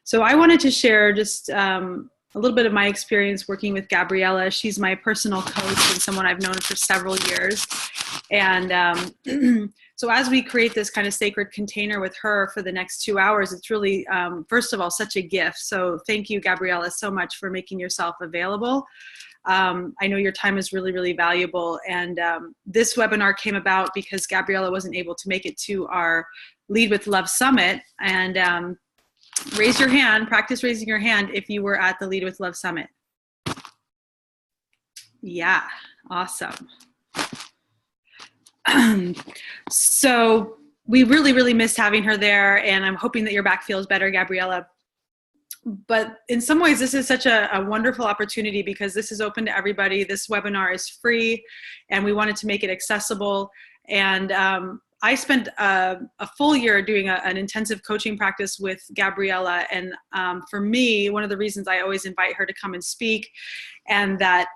So I wanted to share just a little bit of my experience working with Gabriella. She's my personal coach and someone I've known for several years. And so as we create this kind of sacred container with her for the next 2 hours, it's really, first of all, such a gift. So thank you, Gabriella, so much for making yourself available. I know your time is really, really valuable. And this webinar came about because Gabriella wasn't able to make it to our Lead with Love Summit. And raise your hand, practice raising your hand if you were at the Lead with Love Summit. Yeah, awesome. So we really, really missed having her there, and I'm hoping that your back feels better, Gabriella. But in some ways, this is such a wonderful opportunity because this is open to everybody. This webinar is free, and we wanted to make it accessible. And I spent a full year doing an intensive coaching practice with Gabriella. And for me, one of the reasons I always invite her to come and speak and that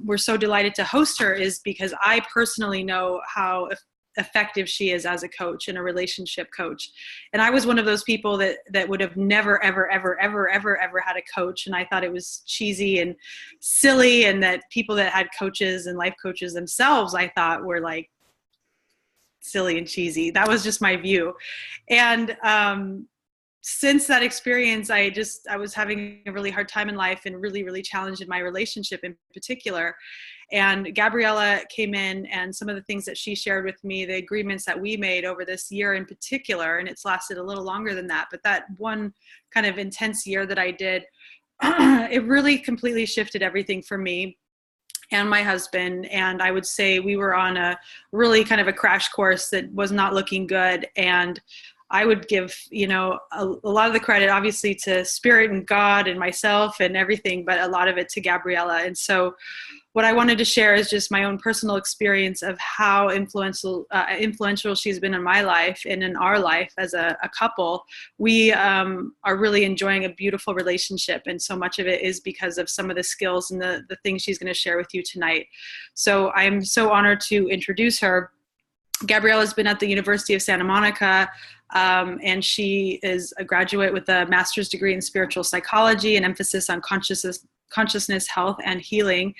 we're so delighted to host her is because I personally know how effective she is as a coach and a relationship coach. And I was one of those people that would have never, ever, ever, ever, ever, ever had a coach. And I thought it was cheesy and silly, and that people that had coaches and life coaches themselves, I thought were like silly and cheesy. That was just my view. And since that experience, I was having a really hard time in life and really, really challenged in my relationship in particular. And Gabriella came in, and some of the things that she shared with me, the agreements that we made over this year in particular, and it's lasted a little longer than that, but that one kind of intense year that I did, it really completely shifted everything for me and my husband. And I would say we were on a really kind of a crash course that was not looking good. And I would give, a lot of the credit obviously to Spirit and God and myself and everything, but a lot of it to Gabriella. And so what I wanted to share is just my own personal experience of how influential she's been in my life and in our life as a couple. We are really enjoying a beautiful relationship, and so much of it is because of some of the skills and the things she's going to share with you tonight. So I'm so honored to introduce her. Gabriella's been at the University of Santa Monica, and she is a graduate with a master's degree in spiritual psychology and emphasis on consciousness, health, and healing.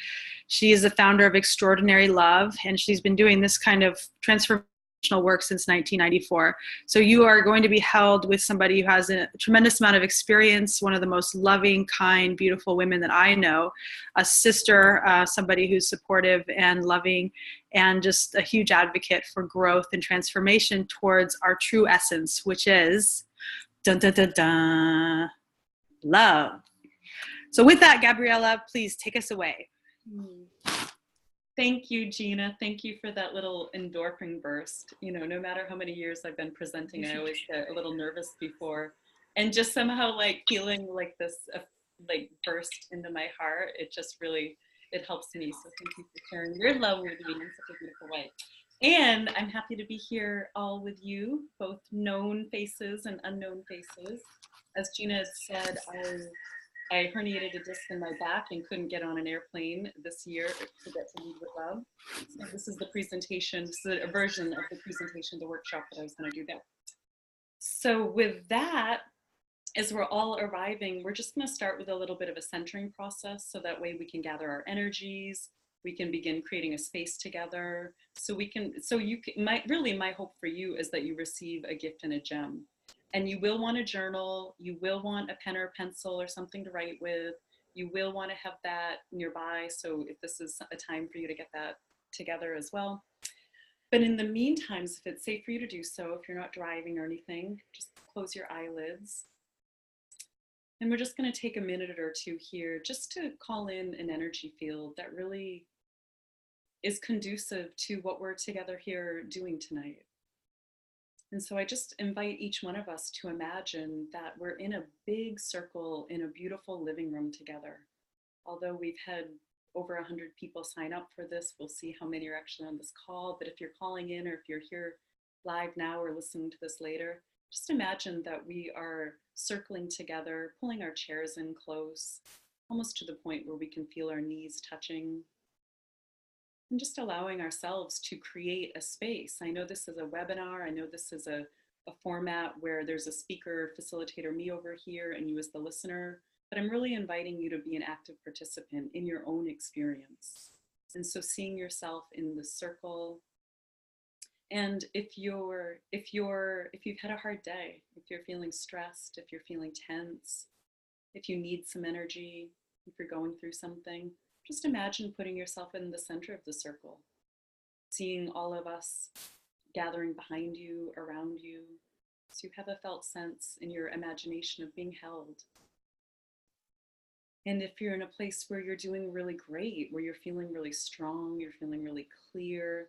She is the founder of Extraordinary Love, and she's been doing this kind of transformational work since 1994. So you are going to be held with somebody who has a tremendous amount of experience, one of the most loving, kind, beautiful women that I know, a sister, somebody who's supportive and loving, and just a huge advocate for growth and transformation towards our true essence, which is dun, dun, dun, dun, love. So with that, Gabriella, please take us away. Thank you, Gina. Thank you for that little endorphin burst. No matter how many years I've been presenting, I always get a little nervous before, and just somehow like feeling like this like burst into my heart. It just really, it helps me. So thank you for sharing your love with me in such a beautiful way. And I'm happy to be here all with you, both known faces and unknown faces. As Gina said, I herniated a disc in my back and couldn't get on an airplane this year to get to Lead with Love. So this is the presentation, this is a version of the presentation, the workshop that I was going to do there. So with that, as we're all arriving, we're just going to start with a little bit of a centering process, so that way we can gather our energies, we can begin creating a space together. My hope for you is that you receive a gift and a gem. And you will want a journal, you will want a pen or pencil or something to write with, you will want to have that nearby, so if this is a time for you to get that together as well. But in the meantime, if it's safe for you to do so, if you're not driving or anything, just close your eyelids. And we're just going to take a minute or two here just to call in an energy field that really is conducive to what we're together here doing tonight. And so I just invite each one of us to imagine that we're in a big circle in a beautiful living room together. Although we've had over 100 people sign up for this, we'll see how many are actually on this call. But if you're calling in, or if you're here live now or listening to this later, just imagine that we are circling together, pulling our chairs in close, almost to the point where we can feel our knees touching. And just allowing ourselves to create a space. I know this is a webinar. I know this is a a format where there's a speaker, facilitator, me over here, and you as the listener. But I'm really inviting you to be an active participant in your own experience. And so seeing yourself in the circle. And if you've had a hard day, if you're feeling stressed, if you're feeling tense, if you need some energy, if you're going through something, just imagine putting yourself in the center of the circle, seeing all of us gathering behind you, around you, so you have a felt sense in your imagination of being held. And if you're in a place where you're doing really great, where you're feeling really strong, you're feeling really clear,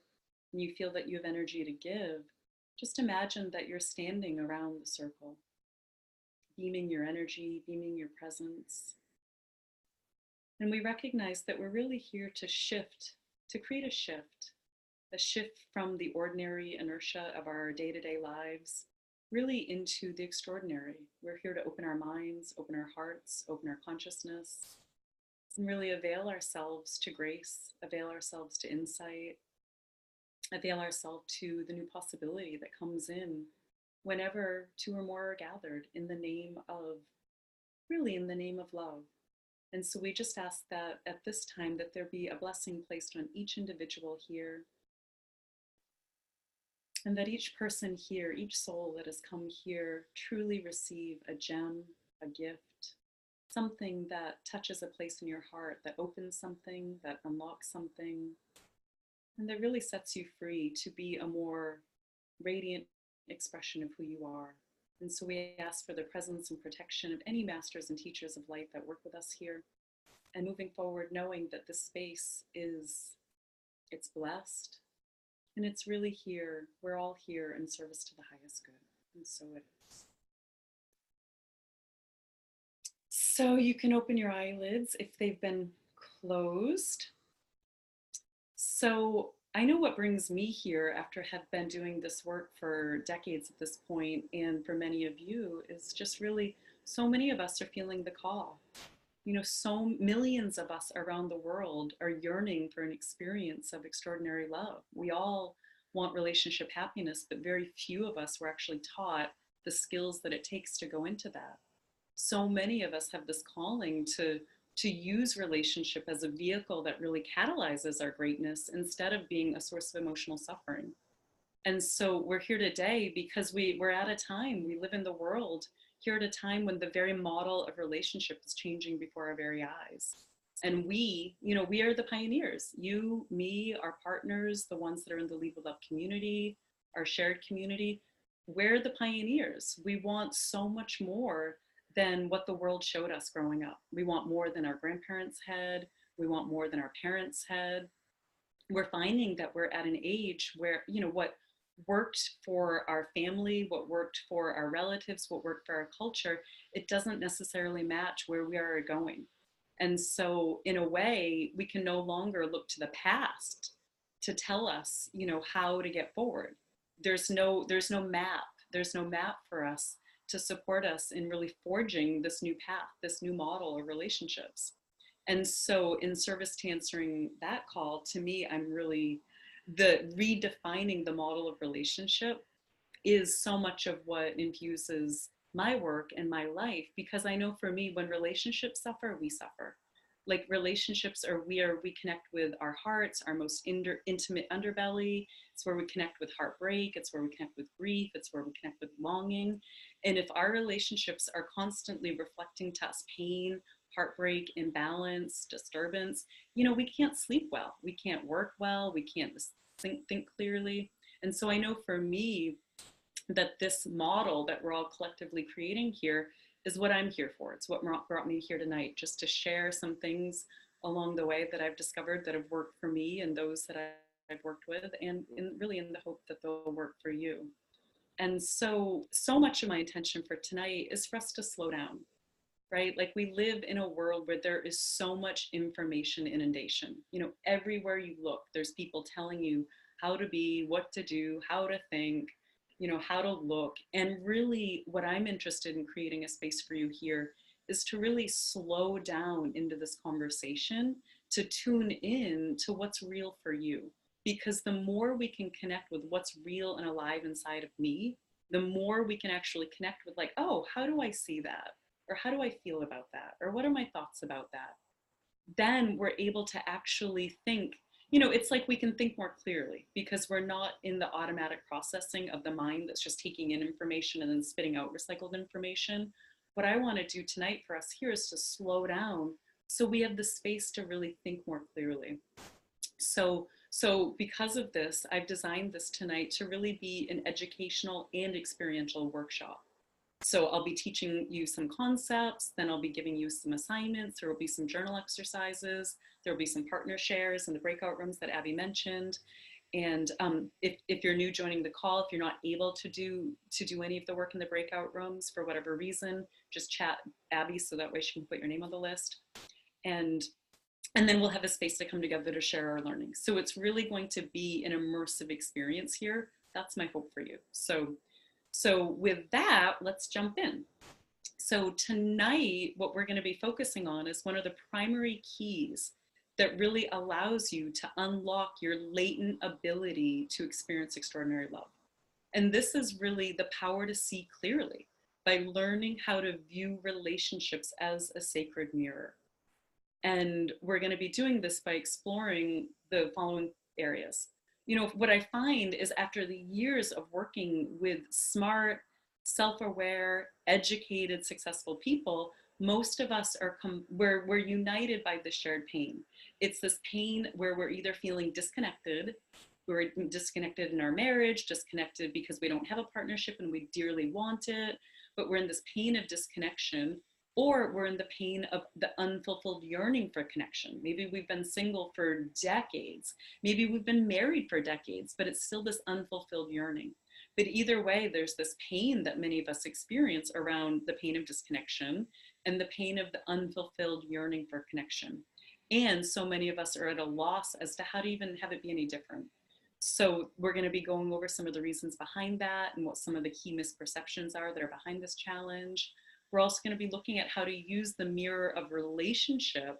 and you feel that you have energy to give, just imagine that you're standing around the circle, beaming your energy, beaming your presence. And we recognize that we're really here to shift, to create a shift from the ordinary inertia of our day-to-day lives, really into the extraordinary. We're here to open our minds, open our hearts, open our consciousness, and really avail ourselves to grace, avail ourselves to insight, avail ourselves to the new possibility that comes in whenever two or more are gathered in the name of, really in the name of love. And so we just ask that at this time that there be a blessing placed on each individual here, and that each person here, each soul that has come here, truly receive a gem, a gift, something that touches a place in your heart, that opens something, that unlocks something, and that really sets you free to be a more radiant expression of who you are. And so we ask for the presence and protection of any masters and teachers of light that work with us here. And moving forward, knowing that this space it's blessed, and it's really here, we're all here in service to the highest good. And so it is. So you can open your eyelids if they've been closed. So I know what brings me here after have been doing this work for decades at this point, and for many of you, is just really so many of us are feeling the call. You know, so millions of us around the world are yearning for an experience of extraordinary love. We all want relationship happiness, but very few of us were actually taught the skills that it takes to go into that. So many of us have this calling to use relationship as a vehicle that really catalyzes our greatness instead of being a source of emotional suffering. And so we're here today because we're at a time, we live in the world here at a time when the very model of relationship is changing before our very eyes. And we are the pioneers. You, me, our partners, the ones that are in the Leave with Love community, our shared community, we're the pioneers. We want so much more than what the world showed us growing up. We want more than our grandparents had. We want more than our parents had. We're finding that we're at an age where, what worked for our family, what worked for our relatives, what worked for our culture, it doesn't necessarily match where we are going. And so in a way, we can no longer look to the past to tell us, how to get forward. There's no map. There's no map for us to support us in really forging this new path, this new model of relationships. And so in service to answering that call, to me, I'm really redefining the model of relationship is so much of what infuses my work and my life, because I know for me, when relationships suffer, we suffer. Like relationships we connect with our hearts, our most intimate underbelly. It's where we connect with heartbreak. It's where we connect with grief. It's where we connect with longing. And if our relationships are constantly reflecting to us pain, heartbreak, imbalance, disturbance, we can't sleep well. We can't work well. We can't think clearly. And so I know for me that this model that we're all collectively creating here is what I'm here for. It's what brought me here tonight, just to share some things along the way that I've discovered that have worked for me and those that I've worked with, and really in the hope that they'll work for you. And so much of my intention for tonight is for us to slow down, right? Like we live in a world where there is so much information inundation. Everywhere you look, there's people telling you how to be, what to do, how to think, how to look. And really what I'm interested in creating a space for you here is to really slow down into this conversation, to tune in to what's real for you. Because the more we can connect with what's real and alive inside of me, the more we can actually connect with like, oh, how do I see that? Or how do I feel about that? Or what are my thoughts about that? Then we're able to actually think, it's like we can think more clearly because we're not in the automatic processing of the mind that's just taking in information and then spitting out recycled information. What I want to do tonight for us here is to slow down so we have the space to really think more clearly. So because of this, I've designed this tonight to really be an educational and experiential workshop. So I'll be teaching you some concepts, then I'll be giving you some assignments, there will be some journal exercises, there will be some partner shares in the breakout rooms that Abby mentioned. And if you're new joining the call, if you're not able to do any of the work in the breakout rooms for whatever reason, just chat Abby so that way she can put your name on the list. And then we'll have a space to come together to share our learning. So it's really going to be an immersive experience here. That's my hope for you. So with that, let's jump in. So tonight, what we're going to be focusing on is one of the primary keys that really allows you to unlock your latent ability to experience extraordinary love. And this is really the power to see clearly by learning how to view relationships as a sacred mirror. And we're going to be doing this by exploring the following areas. What I find is after the years of working with smart, self-aware, educated, successful people, most of us we're united by the shared pain. It's this pain where we're either feeling disconnected, we're disconnected in our marriage, disconnected because we don't have a partnership and we dearly want it, but we're in this pain of disconnection, or we're in the pain of the unfulfilled yearning for connection. Maybe we've been single for decades. Maybe we've been married for decades, but it's still this unfulfilled yearning. But either way, there's this pain that many of us experience around the pain of disconnection and the pain of the unfulfilled yearning for connection. And so many of us are at a loss as to how to even have it be any different. So we're going to be going over some of the reasons behind that and what some of the key misperceptions are that are behind this challenge. We're also going to be looking at how to use the mirror of relationship,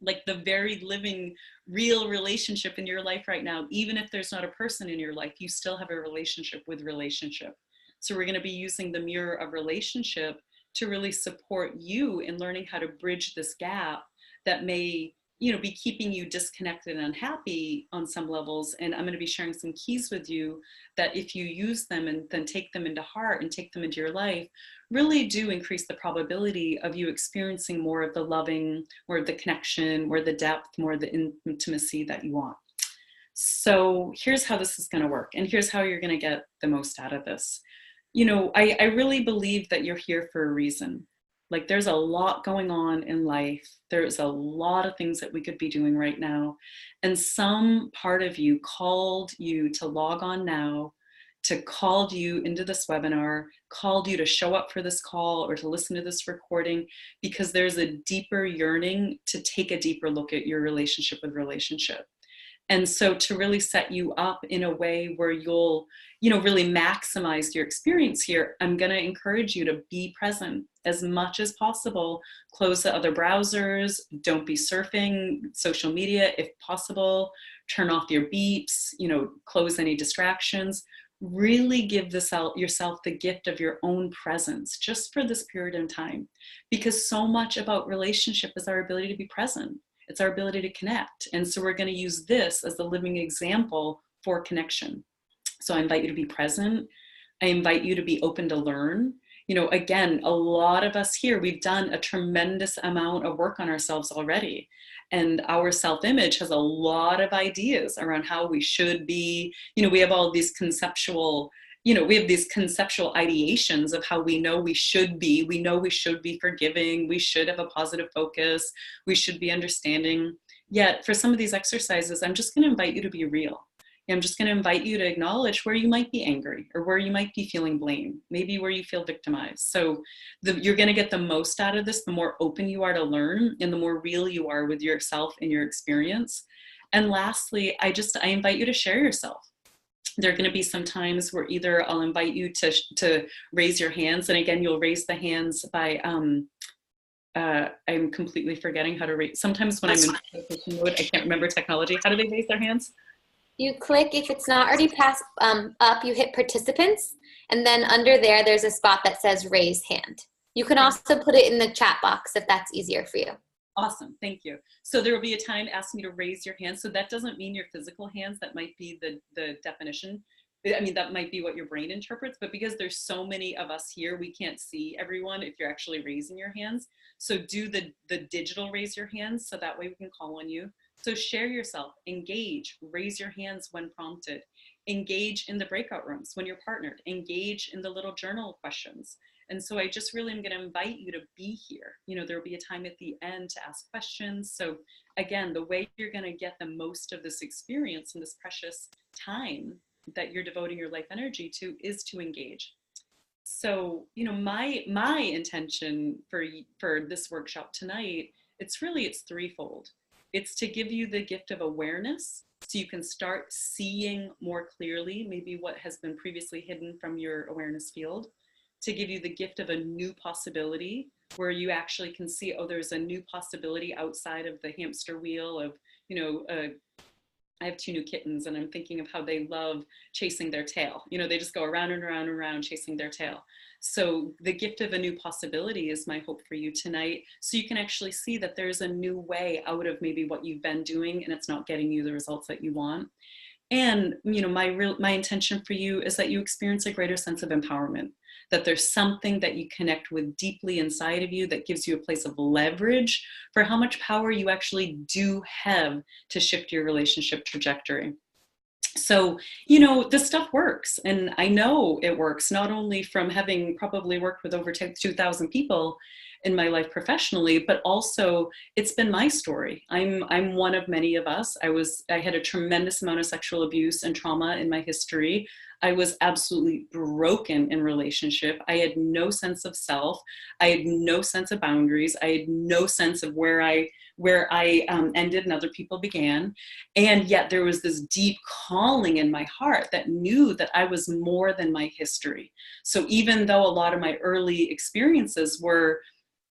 like the very living, real relationship in your life right now. Even if there's not a person in your life, you still have a relationship with relationship. So we're going to be using the mirror of relationship to really support you in learning how to bridge this gap that may be keeping you disconnected and unhappy on some levels. And I'm going to be sharing some keys with you that if you use them and then take them into heart and take them into your life, really do increase the probability of you experiencing more of the loving, more of the connection, more the depth, more of the intimacy that you want. So here's how this is going to work. And here's how you're going to get the most out of this. I really believe that you're here for a reason. Like there's a lot going on in life. There's a lot of things that we could be doing right now. And some part of you called you to log on now, called you into this webinar, called you to show up for this call or to listen to this recording, because there's a deeper yearning to take a deeper look at your relationship with relationship. And so to really set you up in a way where you'll, really maximize your experience here, I'm going to encourage you to be present as much as possible. Close the other browsers. Don't be surfing social media if possible. Turn off your beeps, close any distractions. Really give yourself the gift of your own presence just for this period of time. Because so much about relationship is our ability to be present. It's our ability to connect. And so we're going to use this as the living example for connection. So I invite you to be present. I invite you to be open to learn. Again, a lot of us here, we've done a tremendous amount of work on ourselves already. And our self-image has a lot of ideas around how we should be. We have all these conceptual ideations of how we know we should be. We know we should be forgiving. We should have a positive focus. We should be understanding. Yet for some of these exercises, I'm just going to invite you to be real. I'm just going to invite you to acknowledge where you might be angry or where you might be feeling blame, maybe where you feel victimized. So you're going to get the most out of this, the more open you are to learn and the more real you are with yourself and your experience. And lastly, I invite you to share yourself. There are going to be some times where either I'll invite you to raise your hands. And again, you'll raise the hands by, I'm completely forgetting how to raise. Sometimes when I'm in presentation mode, I can't remember technology. How do they raise their hands? You click, if it's not already passed up, you hit participants, and then under there, there's a spot that says raise hand. You can also put it in the chat box if that's easier for you. Awesome, thank you. So there will be a time ask me to raise your hand. So that doesn't mean your physical hands, that might be the definition. I mean, that might be what your brain interprets, but because there's so many of us here, we can't see everyone if you're actually raising your hands. So do the digital raise your hands, so that way we can call on you. So share yourself, engage, raise your hands when prompted, engage in the breakout rooms when you're partnered, engage in the little journal questions. And so I just really am going to invite you to be here. You know, there'll be a time at the end to ask questions. So again, the way you're going to get the most of this experience and this precious time that you're devoting your life energy to is to engage. So, you know, my intention for this workshop tonight, it's threefold. It's to give you the gift of awareness, so you can start seeing more clearly maybe what has been previously hidden from your awareness field, to give you the gift of a new possibility where you actually can see, oh, there's a new possibility outside of the hamster wheel of, you know, I have 2 new kittens, and I'm thinking of how they love chasing their tail. You know, they just go around and around and around chasing their tail. So the gift of a new possibility is my hope for you tonight. So you can actually see that there's a new way out of maybe what you've been doing and it's not getting you the results that you want. And, you know, my intention for you is that you experience a greater sense of empowerment, that there's something that you connect with deeply inside of you that gives you a place of leverage for how much power you actually do have to shift your relationship trajectory. So, you know, this stuff works, and I know it works, not only from having probably worked with over 2,000 people in my life professionally, but also it's been my story. I'm one of many of us. I had a tremendous amount of sexual abuse and trauma in my history. I was absolutely broken in relationship. I had no sense of self. I had no sense of boundaries. I had no sense of where I ended and other people began. And yet there was this deep calling in my heart that knew that I was more than my history. So even though a lot of my early experiences were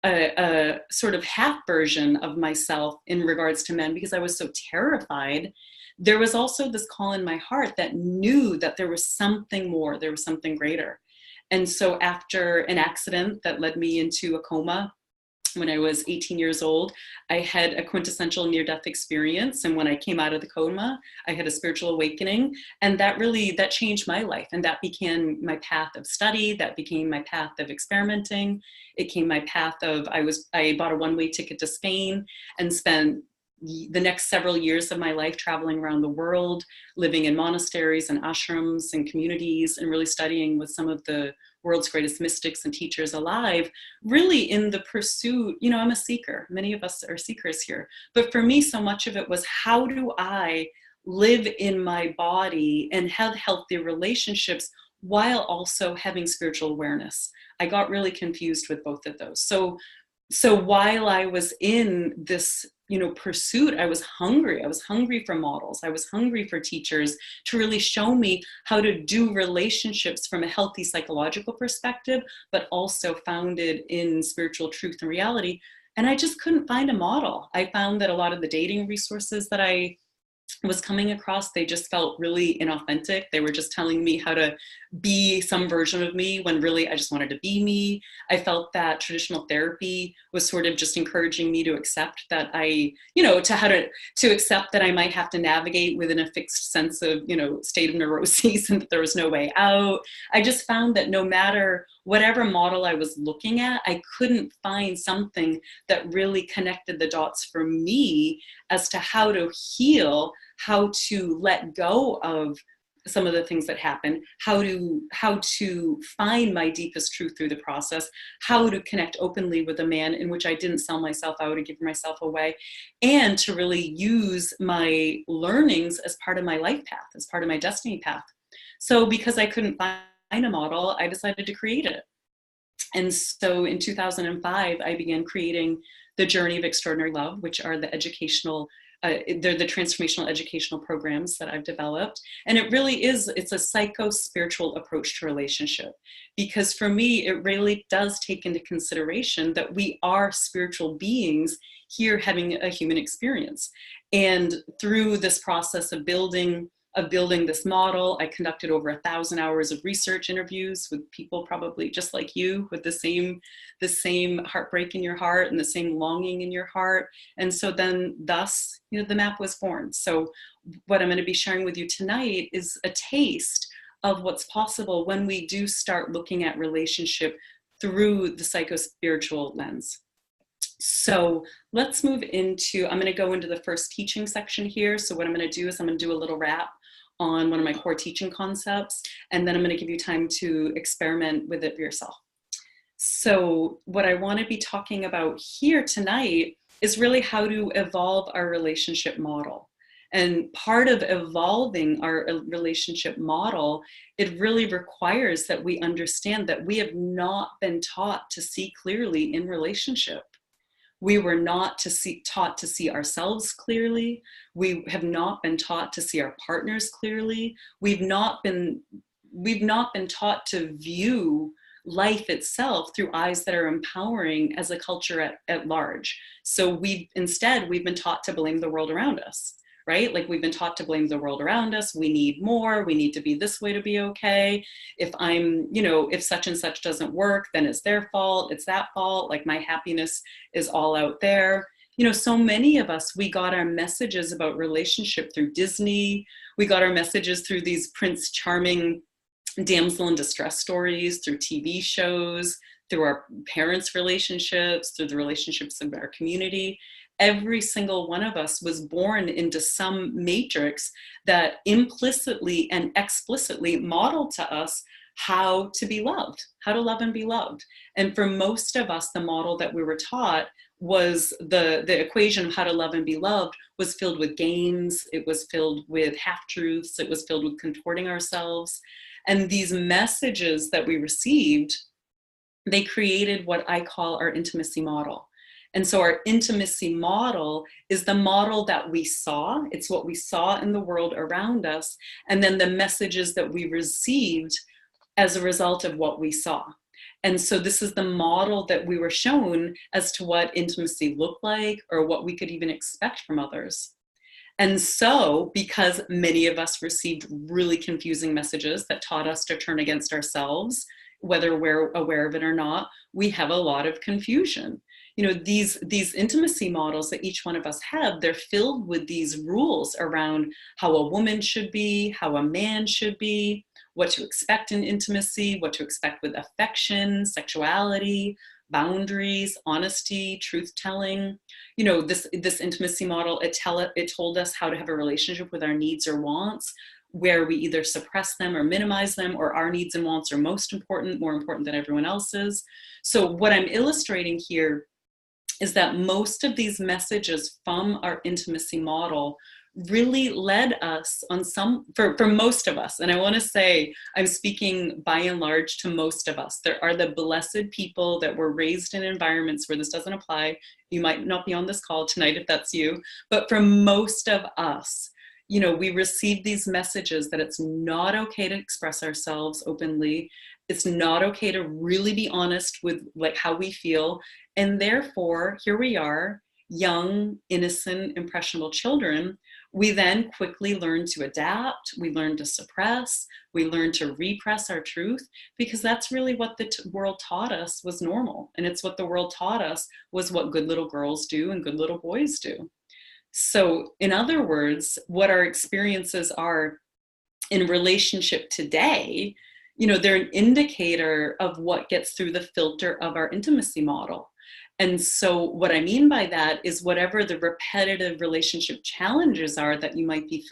a sort of half version of myself in regards to men, because I was so terrified, there was also this call in my heart that knew that there was something more, there was something greater. And so after an accident that led me into a coma, when I was 18 years old, I had a quintessential near-death experience. And when I came out of the coma, I had a spiritual awakening. And that changed my life. And that became my path of study. That became my path of experimenting. It became my path of, I bought a one-way ticket to Spain and spent the next several years of my life traveling around the world, living in monasteries and ashrams and communities, and really studying with some of the world's greatest mystics and teachers alive, really in the pursuit, you know, I'm a seeker. Many of us are seekers here. But for me, so much of it was, how do I live in my body and have healthy relationships while also having spiritual awareness? I got really confused with both of those. So while I was in this, you know, pursuit, I was hungry. I was hungry for models. I was hungry for teachers to really show me how to do relationships from a healthy psychological perspective, but also founded in spiritual truth and reality. And I just couldn't find a model. I found that a lot of the dating resources that I was coming across, they just felt really inauthentic. They were just telling me how to be some version of me when really I just wanted to be me. I felt that traditional therapy was sort of just encouraging me to accept that to accept that I might have to navigate within a fixed sense of, you know, state of neuroses and that there was no way out. I just found that no matter whatever model I was looking at, I couldn't find something that really connected the dots for me as to how to heal, how to let go of some of the things that happen, how to find my deepest truth through the process, how to connect openly with a man in which I didn't sell myself out or give myself away, and to really use my learnings as part of my life path, as part of my destiny path. So because I couldn't find a model, I decided to create it. And so in 2005, I began creating the Journey of Extraordinary Love, which are the educational they're the transformational educational programs that I've developed. And it really is, it's a psycho-spiritual approach to relationship. Because for me, it really does take into consideration that we are spiritual beings here having a human experience. And through this process of building of building this model. I conducted over 1,000 hours of research interviews with people probably just like you, with the same heartbreak in your heart and the same longing in your heart. And so then thus, the map was born. So what I'm going to be sharing with you tonight is a taste of what's possible when we do start looking at relationship through the psychospiritual lens. So let's move into, I'm going to go into the first teaching section here. So what I'm going to do is I'm going to do a little wrap on one of my core teaching concepts, and then I'm going to give you time to experiment with it for yourself. So what I want to be talking about here tonight is really how to evolve our relationship model. And part of evolving our relationship model, it really requires that we understand that we have not been taught to see clearly in relationship. We were not taught to see ourselves clearly. We have not been taught to see our partners clearly. We've not been taught to view life itself through eyes that are empowering as a culture at large. So we've been taught to blame the world around us. Right? Like we've been taught to blame the world around us. We need more. We need to be this way to be okay. If such and such doesn't work, then it's their fault. It's that fault. Like my happiness is all out there. So many of us, we got our messages about relationship through Disney. We got our messages through these Prince Charming damsel in distress stories, through TV shows, through our parents' relationships, through the relationships of our community. Every single one of us was born into some matrix that implicitly and explicitly modeled to us how to be loved, how to love and be loved. And for most of us, the model that we were taught was the equation of how to love and be loved was filled with games. It was filled with half-truths. It was filled with contorting ourselves. And these messages that we received, they created what I call our intimacy model. And so our intimacy model is the model that we saw. It's what we saw in the world around us. And then the messages that we received as a result of what we saw. And so this is the model that we were shown as to what intimacy looked like or what we could even expect from others. And so because many of us received really confusing messages that taught us to turn against ourselves, whether we're aware of it or not, we have a lot of confusion. These intimacy models that each one of us have, they're filled with these rules around how a woman should be, how a man should be, what to expect in intimacy, what to expect with affection, sexuality, boundaries, honesty, truth-telling. This intimacy model, it told us how to have a relationship with our needs or wants, where we either suppress them or minimize them, or our needs and wants are more important than everyone else's. So what I'm illustrating here is that most of these messages from our intimacy model really led us on for most of us, and I want to say I'm speaking by and large to most of us. There are the blessed people that were raised in environments where this doesn't apply. You might not be on this call tonight if that's you, but for most of us, we receive these messages that it's not okay to express ourselves openly. It's not okay to really be honest with how we feel. And therefore, here we are, young, innocent, impressionable children. We then quickly learn to adapt. We learn to suppress. We learn to repress our truth, because that's really what the world taught us was normal. And it's what the world taught us was what good little girls do and good little boys do. So in other words, what our experiences are in relationship today, they're an indicator of what gets through the filter of our intimacy model. And so what I mean by that is whatever the repetitive relationship challenges are that you might be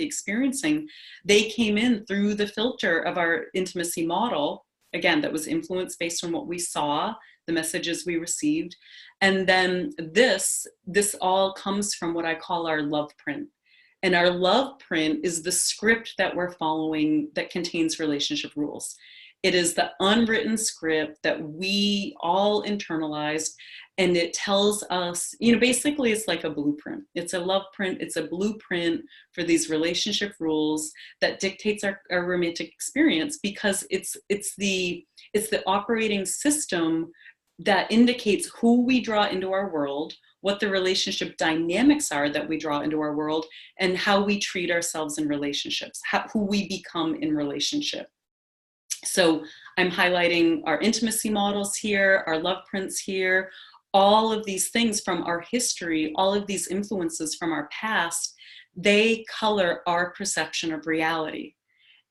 experiencing, they came in through the filter of our intimacy model, again, that was influenced based on what we saw, the messages we received. And then this all comes from what I call our love print. And our love print is the script that we're following that contains relationship rules. It is the unwritten script that we all internalized, and it tells us, basically it's like a blueprint. It's a love print. It's a blueprint for these relationship rules that dictates our romantic experience, because it's the operating system that indicates who we draw into our world, what the relationship dynamics are that we draw into our world, and how we treat ourselves in relationships, who we become in relationship. So I'm highlighting our intimacy models here, our love prints here, all of these things from our history, all of these influences from our past, they color our perception of reality.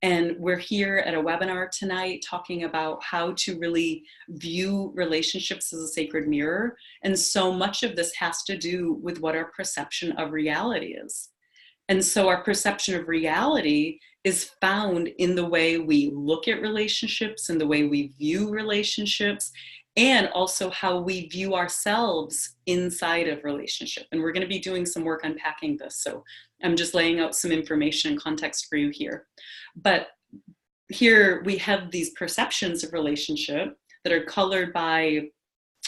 And we're here at a webinar tonight talking about how to really view relationships as a sacred mirror. And so much of this has to do with what our perception of reality is. And so our perception of reality is found in the way we look at relationships, in the way we view relationships, and also how we view ourselves inside of relationship. And we're going to be doing some work unpacking this. So I'm just laying out some information and context for you here. But here we have these perceptions of relationship that are colored by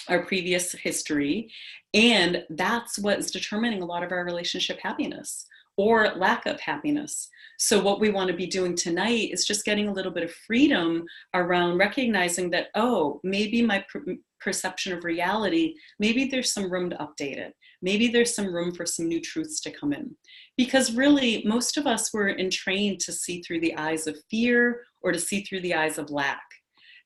our previous history. And that's what is determining a lot of our relationship happiness or lack of happiness. So what we want to be doing tonight is just getting a little bit of freedom around recognizing that, oh, maybe my perception of reality, maybe there's some room to update it. Maybe there's some room for some new truths to come in. Because really, most of us were entrained to see through the eyes of fear or to see through the eyes of lack.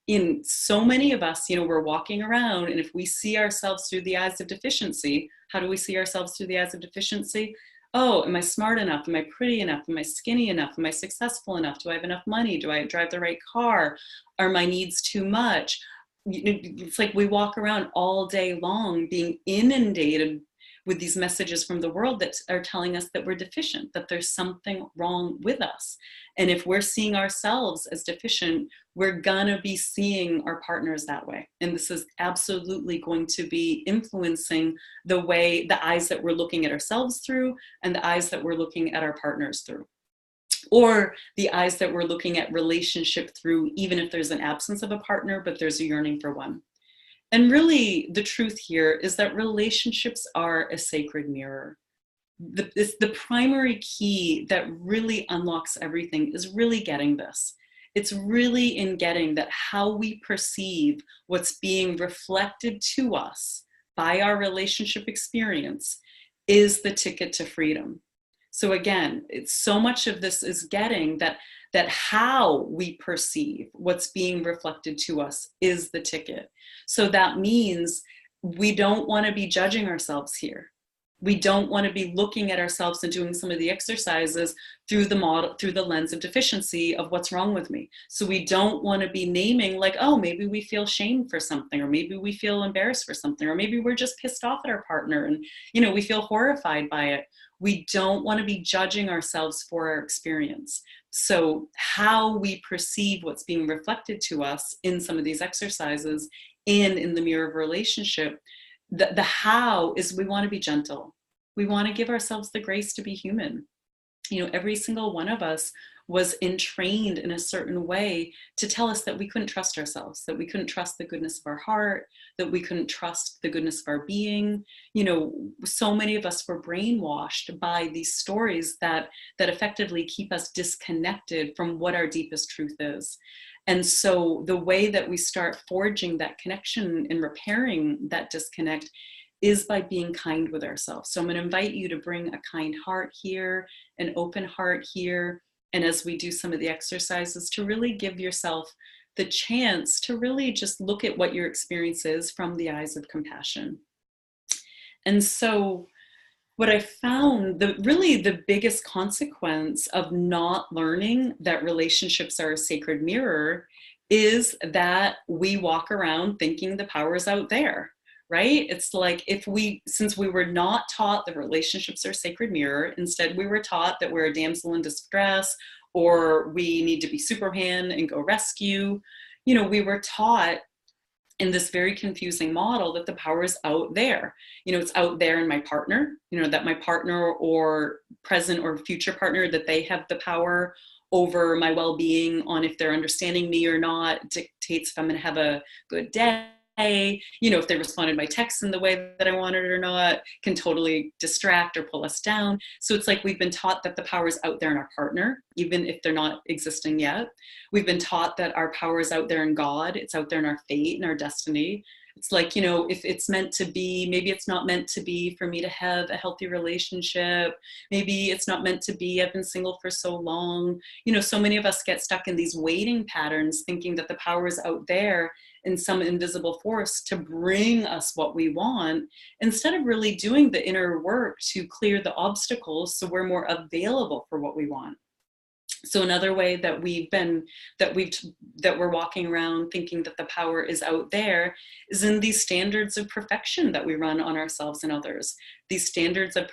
In so many of us, we're walking around, and if we see ourselves through the eyes of deficiency, how do we see ourselves through the eyes of deficiency? Oh, am I smart enough? Am I pretty enough? Am I skinny enough? Am I successful enough? Do I have enough money? Do I drive the right car? Are my needs too much? It's like we walk around all day long being inundated with these messages from the world that are telling us that we're deficient, that there's something wrong with us. And if we're seeing ourselves as deficient, we're gonna be seeing our partners that way. And this is absolutely going to be influencing the eyes that we're looking at ourselves through and the eyes that we're looking at our partners through. Or the eyes that we're looking at relationship through, even if there's an absence of a partner, but there's a yearning for one. And really, the truth here is that relationships are a sacred mirror. The primary key that really unlocks everything is really getting this. It's really in getting that how we perceive what's being reflected to us by our relationship experience is the ticket to freedom. So again, it's so much of this is getting that how we perceive what's being reflected to us is the ticket. So that means we don't want to be judging ourselves here. We don't want to be looking at ourselves and doing some of the exercises through the lens of deficiency of what's wrong with me. So we don't want to be naming like, oh, maybe we feel shame for something, or maybe we feel embarrassed for something, or maybe we're just pissed off at our partner and, we feel horrified by it. We don't want to be judging ourselves for our experience. So how we perceive what's being reflected to us in some of these exercises and in the mirror of relationship, the how is we want to be gentle. We want to give ourselves the grace to be human. Every single one of us was entrained in a certain way to tell us that we couldn't trust ourselves, that we couldn't trust the goodness of our heart, that we couldn't trust the goodness of our being. So many of us were brainwashed by these stories that effectively keep us disconnected from what our deepest truth is. And so the way that we start forging that connection and repairing that disconnect is by being kind with ourselves. So I'm going to invite you to bring a kind heart here, an open heart here. And as we do some of the exercises, to really give yourself the chance to really just look at what your experience is from the eyes of compassion. And so what I found, the biggest consequence of not learning that relationships are a sacred mirror is that we walk around thinking the power is out there, right? It's like since we were not taught that relationships are a sacred mirror, instead we were taught that we're a damsel in distress, or we need to be Superman and go rescue. We were taught in this very confusing model that the power is out there. It's out there in my partner, that my partner or present or future partner, that they have the power over my well-being on if they're understanding me or not, dictates if I'm going to have a good day. If they responded to my text in the way that I wanted or not, can totally distract or pull us down. So it's like we've been taught that the power is out there in our partner, even if they're not existing yet. We've been taught that our power is out there in God. It's out there in our fate and our destiny. It's like, you know, if it's meant to be, maybe it's not meant to be for me to have a healthy relationship. Maybe it's not meant to be, I've been single for so long. You know, so many of us get stuck in these waiting patterns, thinking that the power is out there in some invisible force to bring us what we want, instead of really doing the inner work to clear the obstacles so we're more available for what we want. So another way that we're walking around thinking that the power is out there is in these standards of perfection that we run on ourselves and others. These standards of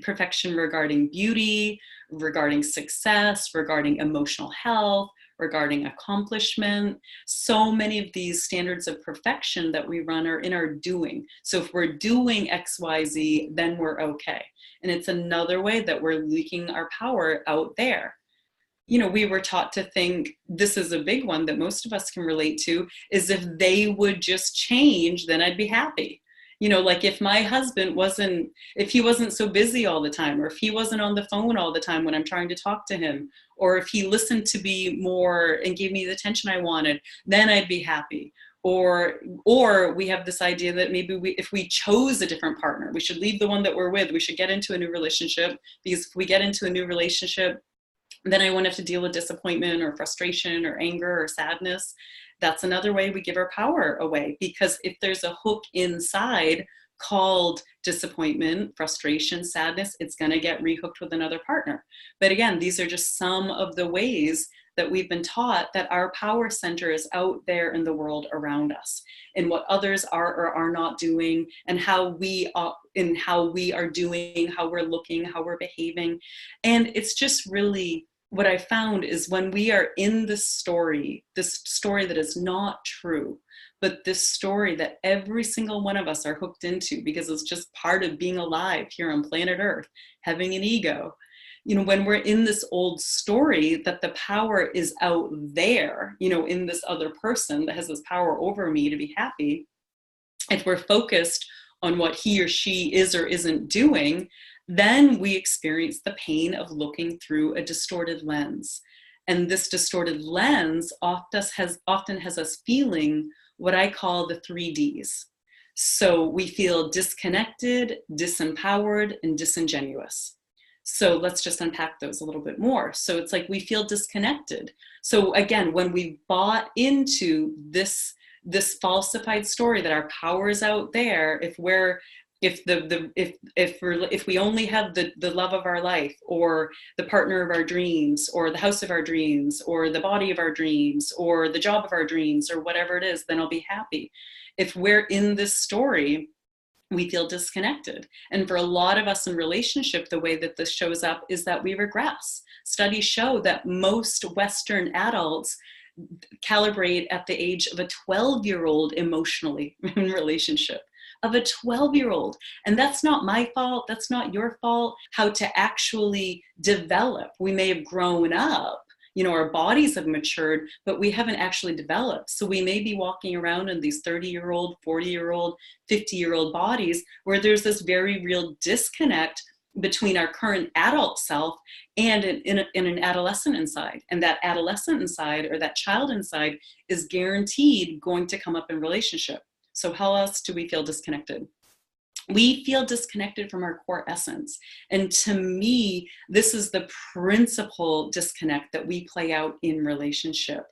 perfection regarding beauty, regarding success, regarding emotional health, regarding accomplishment. So many of these standards of perfection that we run are in our doing. So if we're doing X, Y, Z, then we're okay. And it's another way that we're leaking our power out there. You know, we were taught to think, this is a big one that most of us can relate to, is if they would just change, then I'd be happy. You know, like if my husband if he wasn't so busy all the time, or if he wasn't on the phone all the time when I'm trying to talk to him, or if he listened to me more and gave me the attention I wanted, then I'd be happy. Or we have this idea that maybe if we chose a different partner, we should leave the one that we're with, we should get into a new relationship, because if we get into a new relationship, then I won't have to deal with disappointment or frustration or anger or sadness. That's another way we give our power away, because if there's a hook inside called disappointment, frustration, sadness, it's going to get rehooked with another partner. But again, these are just some of the ways that we've been taught that our power center is out there in the world around us, and what others are or are not doing, and how we are doing, how we're looking, how we're behaving. And it's just really, what I found is when we are in this story that is not true, but this story that every single one of us are hooked into because it's just part of being alive here on planet Earth, having an ego. You know, when we're in this old story that the power is out there, you know, in this other person that has this power over me to be happy, if we're focused on what he or she is or isn't doing, then we experience the pain of looking through a distorted lens. And this distorted lens often has us feeling what I call the 3Ds. So we feel disconnected, disempowered, and disingenuous. So let's just unpack those a little bit more. So it's like we feel disconnected. So again, when we bought into this falsified story that our power is out there, if we only have the love of our life, or the partner of our dreams, or the house of our dreams, or the body of our dreams, or the job of our dreams, or whatever it is, then I'll be happy. If we're in this story, we feel disconnected. And for a lot of us in relationship, the way that this shows up is that we regress. Studies show that most Western adults calibrate at the age of a 12-year-old emotionally in relationship, of a 12-year-old. And that's not my fault. That's not your fault. How to actually develop. We may have grown up, you know, our bodies have matured, but we haven't actually developed. So we may be walking around in these 30-year-old, 40-year-old, 50-year-old bodies where there's this very real disconnect between our current adult self and in an adolescent inside. And that adolescent inside, or that child inside, is guaranteed going to come up in relationship. So how else do we feel disconnected? We feel disconnected from our core essence. And to me, this is the principal disconnect that we play out in relationship.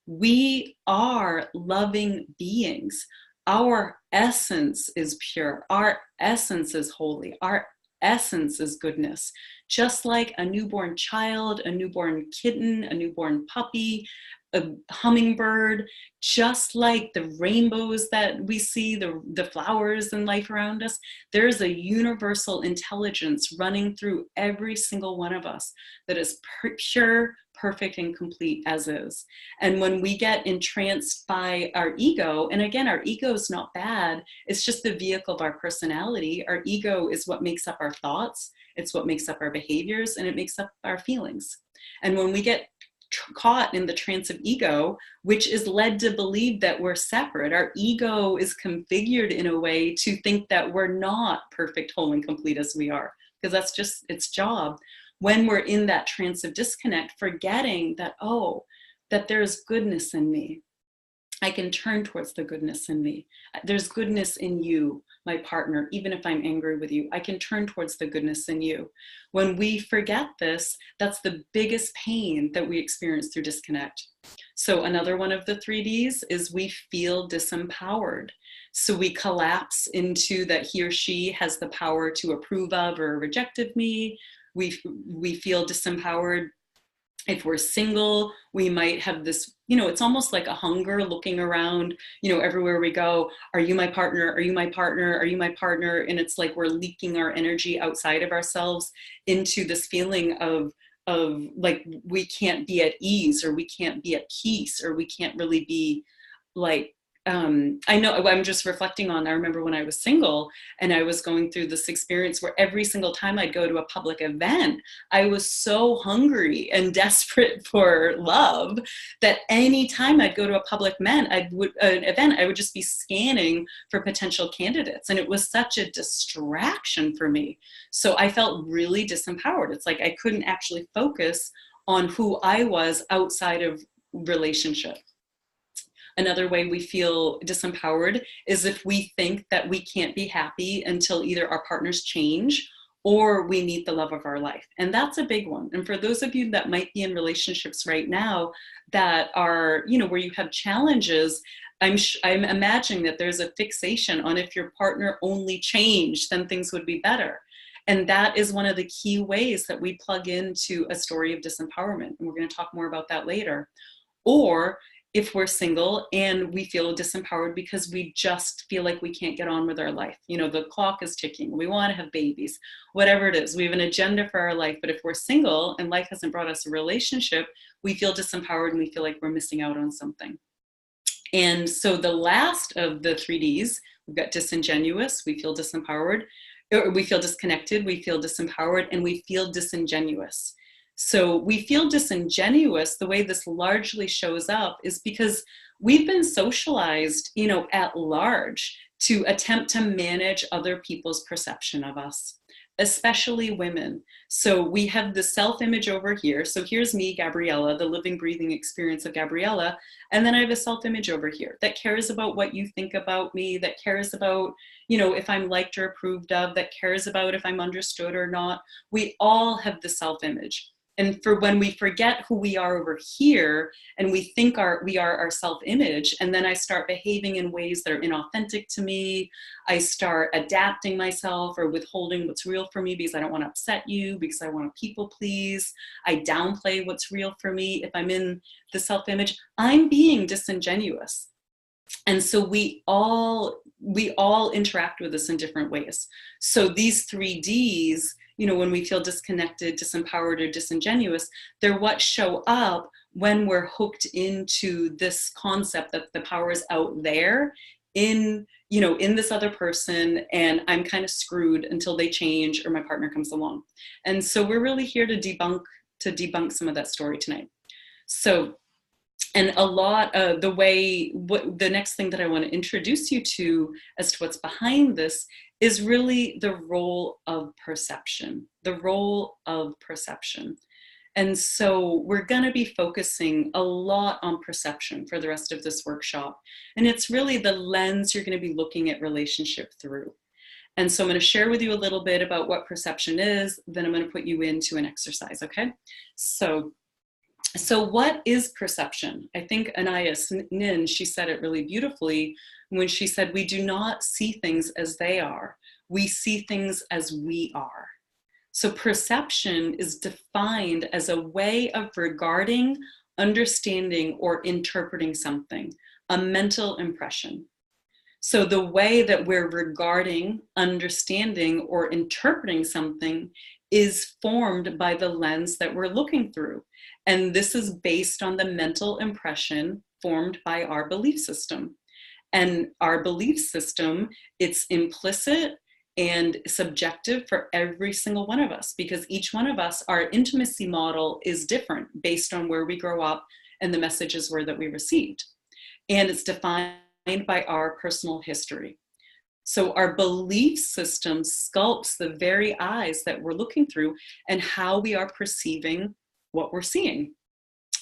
We are loving beings. Our essence is pure. Our essence is holy. Our essence is goodness. Just like a newborn child, a newborn kitten, a newborn puppy, a hummingbird, just like the rainbows that we see, the flowers in life around us, there's a universal intelligence running through every single one of us that is pure, perfect, and complete as is. And when we get entranced by our ego, and again, our ego is not bad, it's just the vehicle of our personality. Our ego is what makes up our thoughts, it's what makes up our behaviors, and it makes up our feelings. And when we get caught in the trance of ego, which is led to believe that we're separate, our ego is configured in a way to think that we're not perfect, whole, and complete as we are, because that's just its job. When we're in that trance of disconnect, forgetting that, oh, that there's goodness in me, I can turn towards the goodness in me. There's goodness in you, my partner, even if I'm angry with you. I can turn towards the goodness in you. When we forget this, that's the biggest pain that we experience through disconnect. So another one of the 3Ds is we feel disempowered. So we collapse into that he or she has the power to approve of or reject of me. We feel disempowered. If we're single, we might have this, it's almost like a hunger looking around, everywhere we go. Are you my partner? Are you my partner? Are you my partner? And it's like we're leaking our energy outside of ourselves into this feeling of like we can't be at ease, or we can't be at peace, or we can't really be like, I know I'm just reflecting on, I remember when I was single and I was going through this experience where every single time I'd go to a public event, I was so hungry and desperate for love that any time I'd go to a public event, I would just be scanning for potential candidates. And it was such a distraction for me. So I felt really disempowered. It's like I couldn't actually focus on who I was outside of relationship. Another way we feel disempowered is if we think that we can't be happy until either our partners change or we meet the love of our life. And that's a big one. And for those of you that might be in relationships right now that are, where you have challenges, I'm imagining that there's a fixation on if your partner only changed, then things would be better. And that is one of the key ways that we plug into a story of disempowerment. And we're going to talk more about that later. Or if we're single and we feel disempowered because we just feel like we can't get on with our life. The clock is ticking. We want to have babies, whatever it is. We have an agenda for our life. But if we're single and life hasn't brought us a relationship, we feel disempowered and we feel like we're missing out on something. And so the last of the 3Ds, we've got disingenuous. We feel disempowered, or we feel disconnected. We feel disempowered, and we feel disingenuous. So we feel disingenuous. The way this largely shows up is because we've been socialized, at large to attempt to manage other people's perception of us, especially women. So we have the self-image over here. So here's me, Gabriella, the living, breathing experience of Gabriella. And then I have a self-image over here that cares about what you think about me, that cares about, if I'm liked or approved of, that cares about if I'm understood or not. We all have the self-image. And for when we forget who we are over here and we think we are our self-image, and then I start behaving in ways that are inauthentic to me, I start adapting myself or withholding what's real for me because I don't want to upset you, because I want to people please. I downplay what's real for me. If I'm in the self-image, I'm being disingenuous. And so we all interact with this in different ways. So these 3Ds, when we feel disconnected, disempowered, or disingenuous, they're what show up when we're hooked into this concept that the power is out there in this other person, and I'm kind of screwed until they change or my partner comes along. And so we're really here to debunk some of that story tonight. So, and a lot of the next thing that I want to introduce you to as to what's behind this is really the role of perception, And so we're going to be focusing a lot on perception for the rest of this workshop. And it's really the lens you're going to be looking at relationship through. And so I'm going to share with you a little bit about what perception is, then I'm going to put you into an exercise, okay? So what is perception? I think Anaya Nin, she said it really beautifully when she said, we do not see things as they are. We see things as we are. So perception is defined as a way of regarding, understanding, or interpreting something, a mental impression. So the way that we're regarding, understanding, or interpreting something is formed by the lens that we're looking through. And this is based on the mental impression formed by our belief system. And our belief system, it's implicit and subjective for every single one of us, because each one of us, our intimacy model is different based on where we grow up and the messages were that we received. And it's defined by our personal history. So our belief system sculpts the very eyes that we're looking through and how we are perceiving what we're seeing.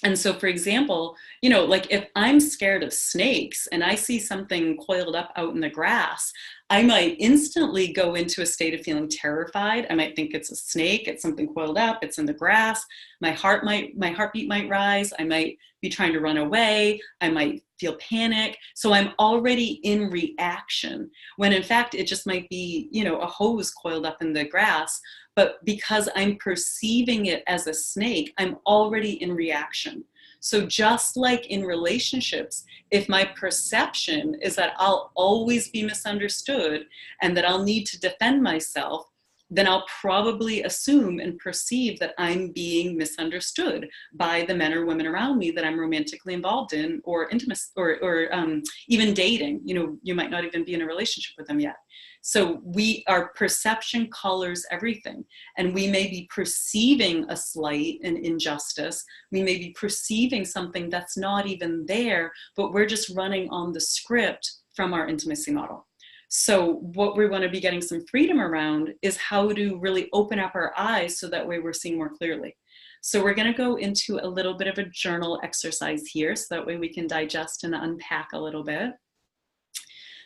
And so, for example, like if I'm scared of snakes and I see something coiled up out in the grass, I might instantly go into a state of feeling terrified. I might think it's a snake, it's something coiled up, it's in the grass. My heartbeat might rise. I might be trying to run away. I might feel panic. So I'm already in reaction when in fact it just might be, a hose coiled up in the grass. But because I'm perceiving it as a snake, I'm already in reaction. So just like in relationships, if my perception is that I'll always be misunderstood and that I'll need to defend myself, then I'll probably assume and perceive that I'm being misunderstood by the men or women around me that I'm romantically involved in or intimate or even dating. You might not even be in a relationship with them yet. So our perception colors everything, and we may be perceiving a slight, an injustice. We may be perceiving something that's not even there, but we're just running on the script from our intimacy model. So what we want to be getting some freedom around is how to really open up our eyes so that way we're seeing more clearly. So we're going to go into a little bit of a journal exercise here so that way we can digest and unpack a little bit.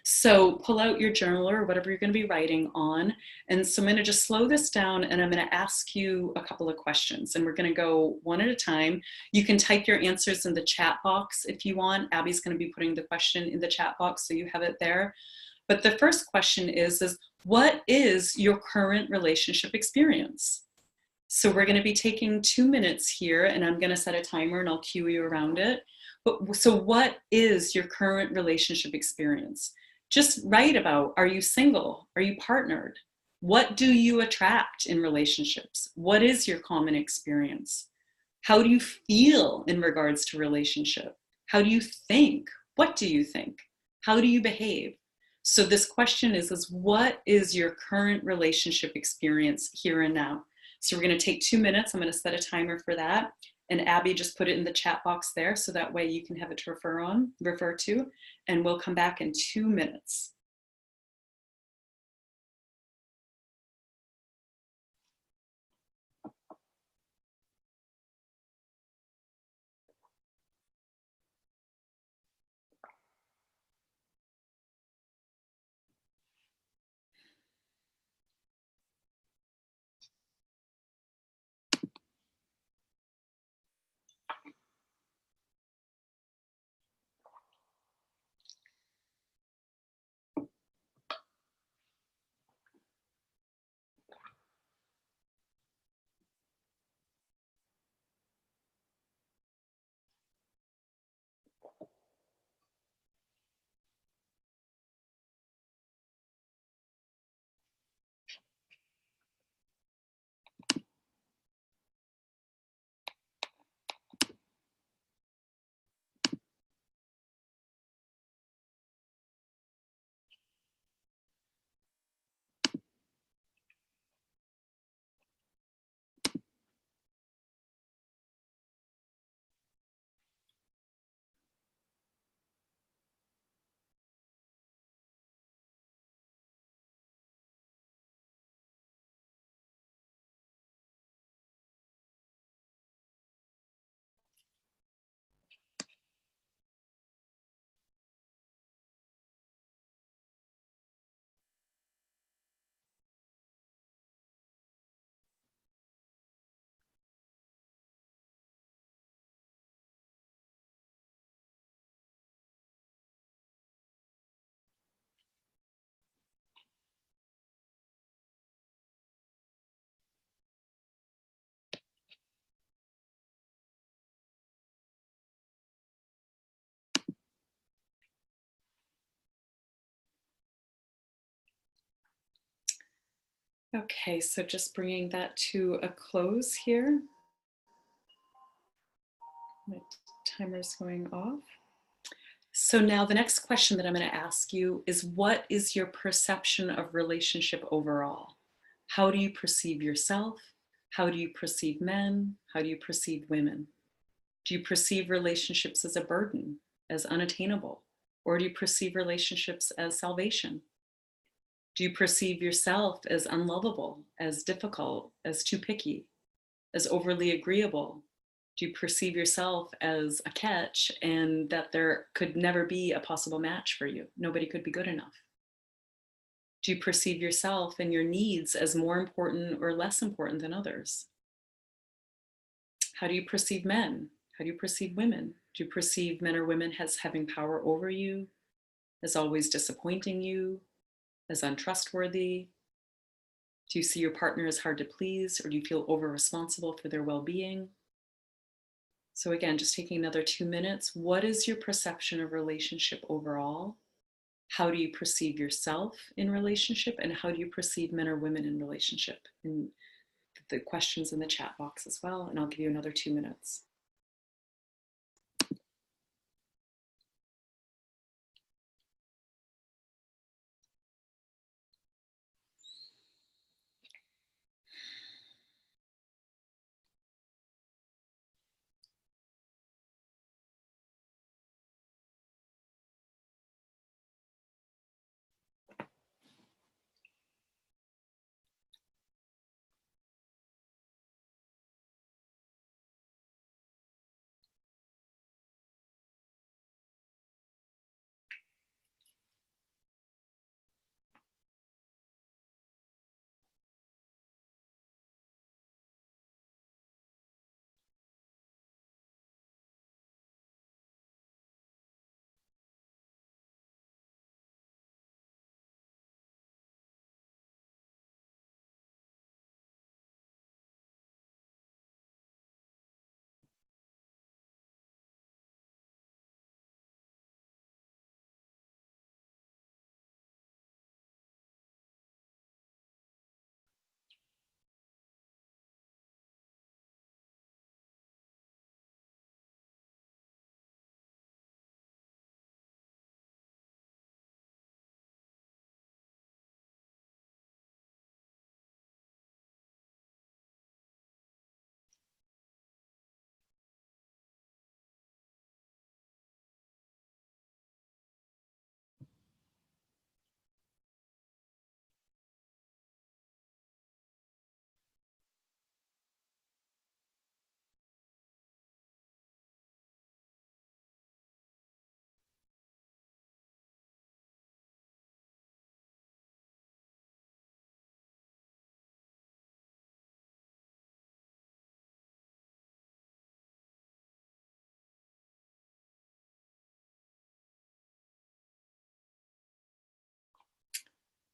So pull out your journal or whatever you're going to be writing on. And so I'm going to just slow this down and I'm going to ask you a couple of questions and we're going to go one at a time. You can type your answers in the chat box if you want. Abby's going to be putting the question in the chat box so you have it there. But the first question is what is your current relationship experience? So we're going to be taking 2 minutes here and I'm going to set a timer and I'll cue you around it. So what is your current relationship experience? Just write about, are you single? Are you partnered? What do you attract in relationships? What is your common experience? How do you feel in regards to relationship? How do you think? What do you think? How do you behave? So this question is what is your current relationship experience here and now? So we're going to take 2 minutes. I'm going to set a timer for that. And Abby, just put it in the chat box there so that way you can have it to refer to, and we'll come back in 2 minutes. Okay, so just bringing that to a close here. My timer's going off. So now the next question that I'm going to ask you is what is your perception of relationship overall? How do you perceive yourself? How do you perceive men? How do you perceive women? Do you perceive relationships as a burden, as unattainable? Or do you perceive relationships as salvation? Do you perceive yourself as unlovable, as difficult, as too picky, as overly agreeable? Do you perceive yourself as a catch and that there could never be a possible match for you? Nobody could be good enough. Do you perceive yourself and your needs as more important or less important than others? How do you perceive men? How do you perceive women? Do you perceive men or women as having power over you, as always disappointing you, as untrustworthy? Do you see your partner as hard to please, or do you feel over responsible for their well-being? So again, just taking another 2 minutes. What is your perception of relationship overall? How do you perceive yourself in relationship? And how do you perceive men or women in relationship? And the questions in the chat box as well. And I'll give you another 2 minutes.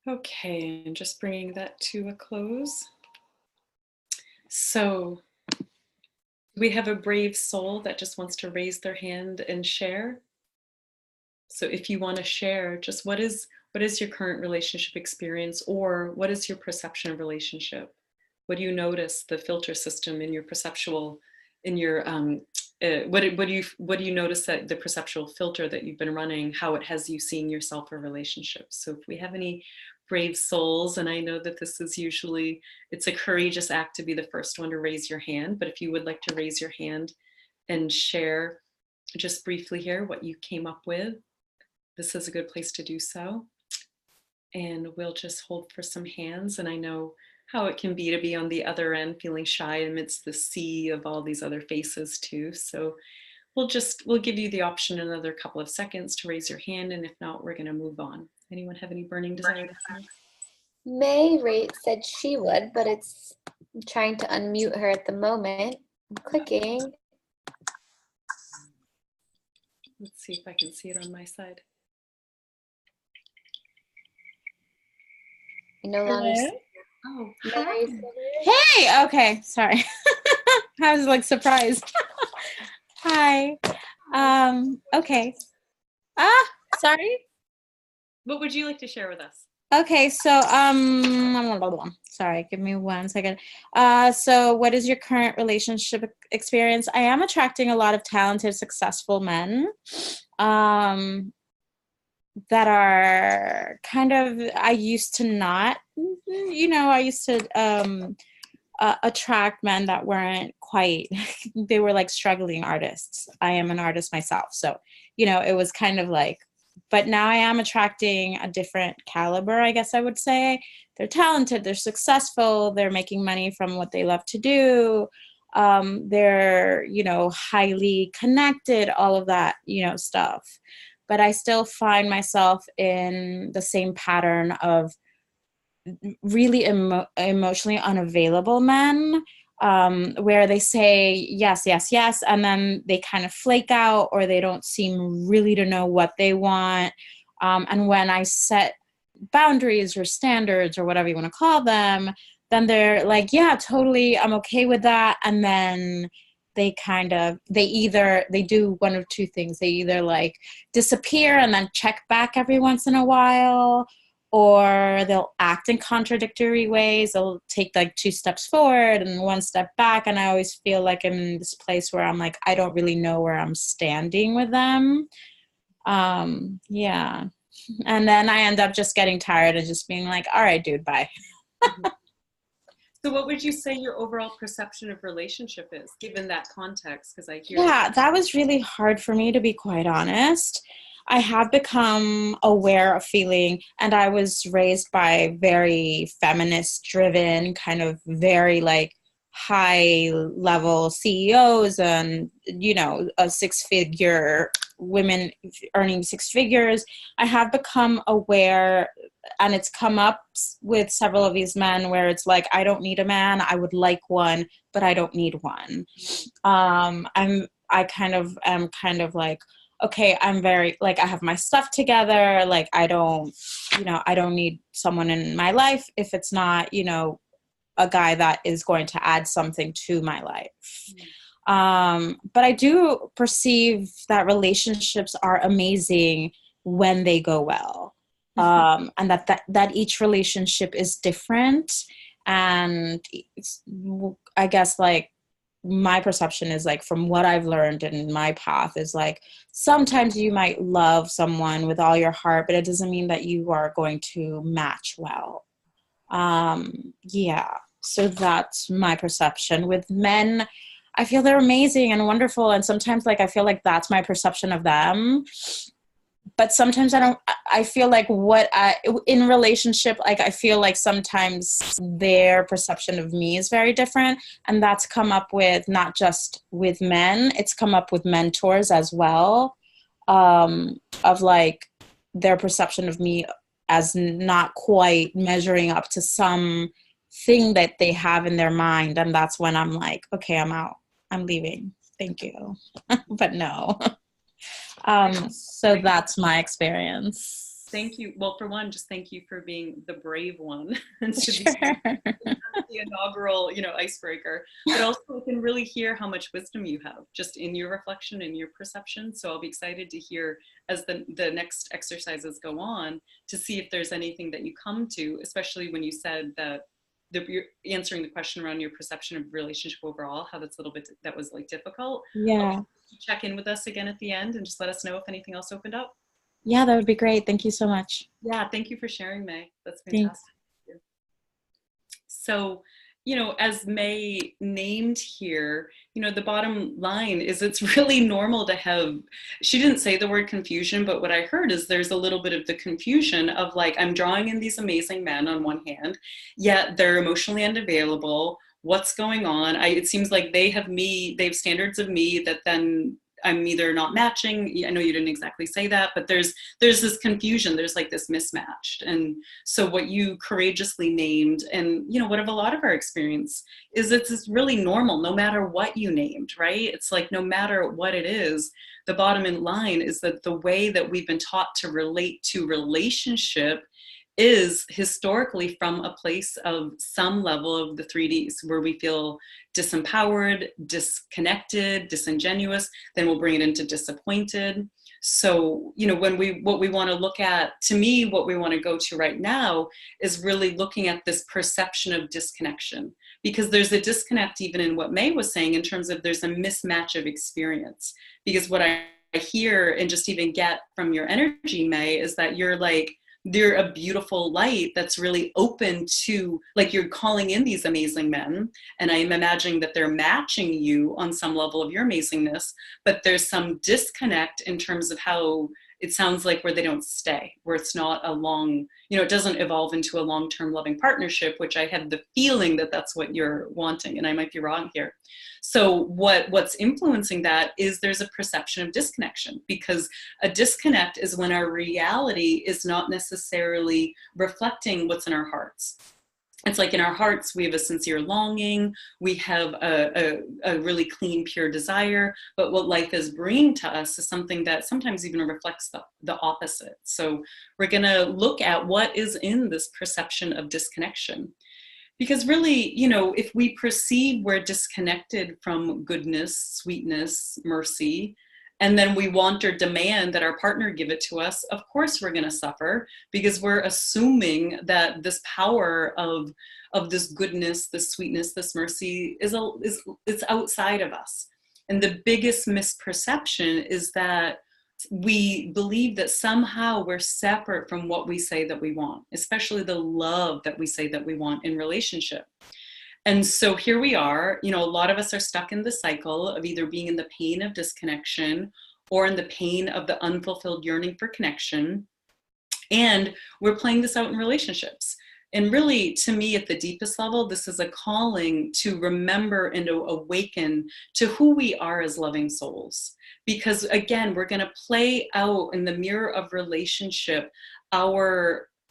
Okay, and just bringing that to a close. So we have a brave soul that just wants to raise their hand and share. So if you want to share, just what is your current relationship experience, or what is your perception of relationship? What do you notice the filter system in your perceptual, in your what do you notice that the perceptual filter that you've been running, how it has you seeing yourself or relationships? So if we have any brave souls, and I know that this is usually, it's a courageous act to be the first one to raise your hand, but if you would like to raise your hand and share just briefly here what you came up with, this is a good place to do so. And we'll just hold for some hands. And I know how it can be to be on the other end, feeling shy amidst the sea of all these other faces too. So we'll give you the option in another couple of seconds to raise your hand. And if not, we're going to move on. Anyone have any burning desire to say? May said she would, but I'm trying to unmute her at the moment. I'm clicking. Let's see if I can see it on my side. I no longer see. Oh, hey, okay, sorry. I was like surprised. Hi. Okay. Sorry. What would you like to share with us? Okay, so sorry, give me 1 second. So what is your current relationship experience? I am attracting a lot of talented, successful men. That are kind of, I used to not, I used to attract men that weren't quite, they were like struggling artists. I am an artist myself. So, it was kind of like, but now I am attracting a different caliber, I guess I would say. They're talented, they're successful, they're making money from what they love to do. They're, you know, highly connected, all of that, you know, stuff. But I still find myself in the same pattern of really emotionally unavailable men, where they say yes, yes, yes, and then they kind of flake out, or they don't seem really to know what they want. And when I set boundaries or standards or whatever you want to call them, then they're like, yeah, totally, I'm okay with that. And then they do one of two things. They either like disappear and then check back every once in a while, or they'll act in contradictory ways. They'll take like 2 steps forward and 1 step back. And I always feel like I'm in this place where I'm like, I don't really know where I'm standing with them. Yeah. And then I end up just getting tired and just being like, all right, dude, bye. So what would you say your overall perception of relationship is, given that context? Because I hear that was really hard for me, to be quite honest. I have become aware of feeling, and I was raised by very feminist driven, kind of very like high level CEOs and, you know, a 6-figure women earning 6 figures. I have become aware, and it's come up with several of these men where it's like, I don't need a man. I would like one, but I don't need one. I kind of am kind of like, okay, I'm very, like, I have my stuff together. Like, I don't need someone in my life if it's not, you know, a guy that is going to add something to my life. But I do perceive that relationships are amazing when they go well. And that each relationship is different. And I guess like my perception is like, from what I've learned in my path, is like, sometimes you might love someone with all your heart, but it doesn't mean that you are going to match well. Yeah. So that's my perception. With men, I feel they're amazing and wonderful. And sometimes like, I feel like that's my perception of them. But sometimes I feel like in relationship, like I feel like sometimes their perception of me is very different. And that's come up with not just with men, it's come up with mentors as well, of like their perception of me as not quite measuring up to some thing that they have in their mind. And that's when I'm like, okay, I'm out. I'm leaving. Thank you. But no. So that's my experience. Thank you. Well, for one, just thank you for being the brave one and to Sure. be the inaugural, you know, icebreaker. But also, I can really hear how much wisdom you have just in your reflection and your perception. So I'll be excited to hear as the next exercises go on to see if there's anything that you come to, especially when you said that you're answering the question around your perception of relationship overall, how that's a little bit, that was like difficult. Yeah. Check in with us again at the end and just let us know if anything else opened up. Yeah, that would be great. Thank you so much. Yeah, thank you for sharing, May. That's fantastic. Thanks. So, you know, as May named here, you know, the bottom line is it's really normal to have, she didn't say the word confusion, but what I heard is there's a little bit of the confusion of like, I'm drawing in these amazing men on one hand, yet they're emotionally unavailable. What's going on? It seems like they have standards of me that then I'm either not matching. I know you didn't exactly say that, but there's this confusion. There's like this mismatched. And so what you courageously named, and you know, what of a lot of our experience is, it's really normal no matter what you named, right? It's like, no matter what it is, the bottom line is that the way that we've been taught to relate to relationship is historically from a place of some level of the 3Ds, where we feel disempowered, disconnected, disingenuous, then we'll bring it into disappointed. So, you know, what we want to look at, to me, what we want to go to right now is really looking at this perception of disconnection, because there's a disconnect even in what May was saying in terms of there's a mismatch of experience. Because what I hear and just even get from your energy, May, is that you're a beautiful light that's really open to, like, you're calling in these amazing men, and I am imagining that they're matching you on some level of your amazingness, but there's some disconnect in terms of how it sounds like where they don't stay, where it's not a long, it doesn't evolve into a long-term loving partnership, which I have the feeling that that's what you're wanting, and I might be wrong here. So what's influencing that is there's a perception of disconnection, because a disconnect is when our reality is not necessarily reflecting what's in our hearts. It's like in our hearts, we have a sincere longing, we have a really clean, pure desire, but what life is bringing to us is something that sometimes even reflects the opposite. So we're gonna look at what is in this perception of disconnection. Because really, if we perceive we're disconnected from goodness, sweetness, mercy, and then we want or demand that our partner give it to us, of course we're going to suffer, because we're assuming that this power of this goodness, this sweetness, this mercy it's outside of us. And the biggest misperception is that we believe that somehow we're separate from what we say that we want, especially the love that we say that we want in relationship. And so here we are, a lot of us are stuck in the cycle of either being in the pain of disconnection or in the pain of the unfulfilled yearning for connection. And we're playing this out in relationships. And really, to me, at the deepest level, this is a calling to remember and to awaken to who we are as loving souls. Because again, we're going to play out in the mirror of relationship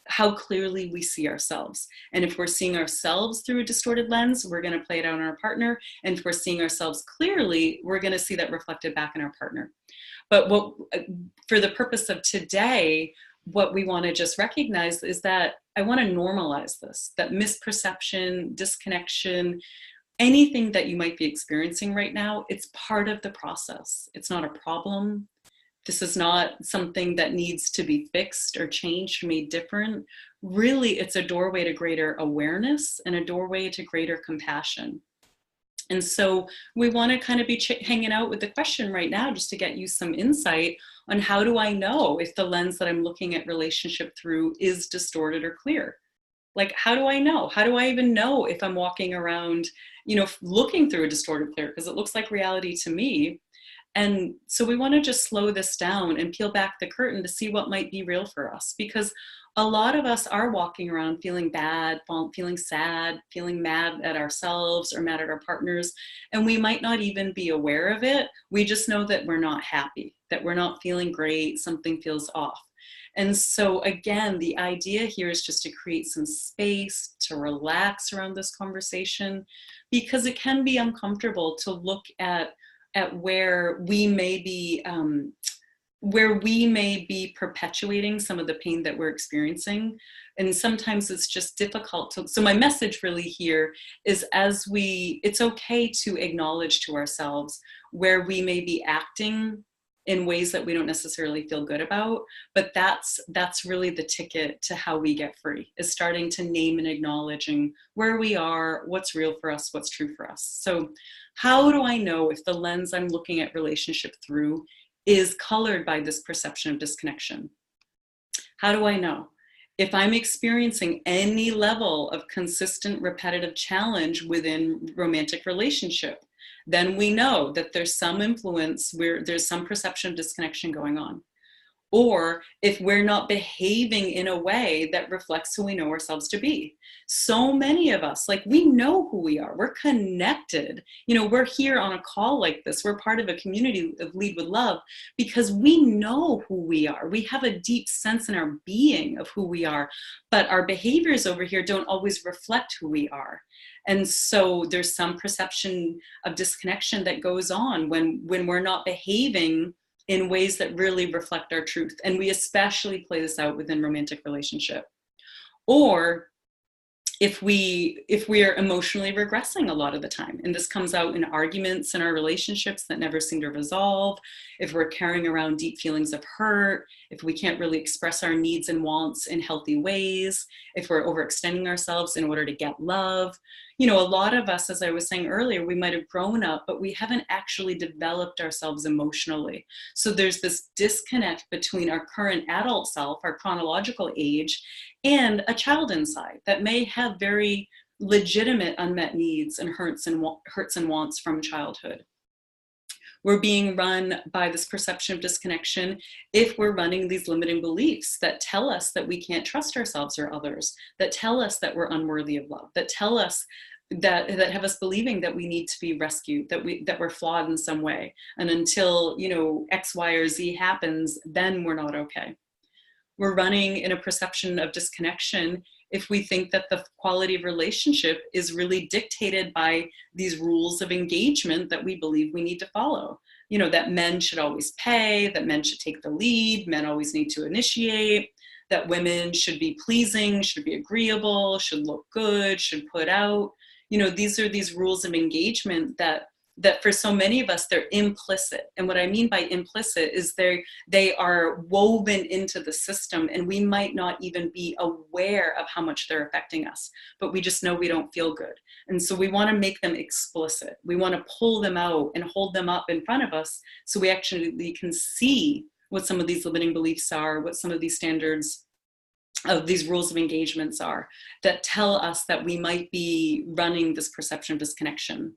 how clearly we see ourselves. And if we're seeing ourselves through a distorted lens, we're going to play it out on our partner. And if we're seeing ourselves clearly, we're going to see that reflected back in our partner. But for the purpose of today, what we want to just recognize is that I want to normalize this, that misperception, disconnection, anything that you might be experiencing right now, it's part of the process. It's not a problem. This is not something that needs to be fixed or changed or made different. Really, it's a doorway to greater awareness and a doorway to greater compassion. And so we want to kind of be hanging out with the question right now, just to get you some insight on how do I know if the lens that I'm looking at relationship through is distorted or clear? Like, how do I know? How do I even know if I'm walking around, looking through a distorted clear? Because it looks like reality to me. And so we want to just slow this down and peel back the curtain to see what might be real for us. Because a lot of us are walking around feeling bad, feeling sad, feeling mad at ourselves or mad at our partners. And we might not even be aware of it. We just know that we're not happy, that we're not feeling great, something feels off. And so again, the idea here is just to create some space to relax around this conversation, because it can be uncomfortable to look at where we may be perpetuating some of the pain that we're experiencing. And sometimes it's just difficult so my message really here is it's okay to acknowledge to ourselves where we may be acting in ways that we don't necessarily feel good about, but that's really the ticket to how we get free, is starting to name and acknowledging where we are, what's real for us, what's true for us. So how do I know if the lens I'm looking at relationship through is colored by this perception of disconnection? How do I know? If I'm experiencing any level of consistent, repetitive challenge within romantic relationship, then we know that there's some influence where there's some perception of disconnection going on. Or if we're not behaving in a way that reflects who we know ourselves to be. So many of us, we know who we are. We're connected. We're here on a call like this. We're part of a community of Lead with Love because we know who we are. We have a deep sense in our being of who we are, but our behaviors over here don't always reflect who we are. And so there's some perception of disconnection that goes on when we're not behaving in ways that really reflect our truth. And we especially play this out within romantic relationship. Or if we are emotionally regressing a lot of the time, and this comes out in arguments in our relationships that never seem to resolve, if we're carrying around deep feelings of hurt, if we can't really express our needs and wants in healthy ways, if we're overextending ourselves in order to get love. A lot of us, as I was saying earlier, we might have grown up, but we haven't actually developed ourselves emotionally. So there's this disconnect between our current adult self, our chronological age, and a child inside that may have very legitimate unmet needs and hurts and wants from childhood. We're being run by this perception of disconnection if we're running these limiting beliefs that tell us that we can't trust ourselves or others, that tell us that we're unworthy of love, that tell us that have us believing that we need to be rescued, that we're flawed in some way. And until, X, Y, or Z happens, then we're not okay. We're running in a perception of disconnection if we think that the quality of relationship is really dictated by these rules of engagement that we believe we need to follow. That men should always pay, that men should take the lead, men always need to initiate, that women should be pleasing, should be agreeable, should look good, should put out. These are these rules of engagement that for so many of us, they're implicit. And what I mean by implicit is they are woven into the system, and we might not even be aware of how much they're affecting us, but we just know we don't feel good. And so we want to make them explicit. We want to pull them out and hold them up in front of us so we actually can see what some of these limiting beliefs are, what some of these standards of these rules of engagements are that tell us that we might be running this perception of disconnection.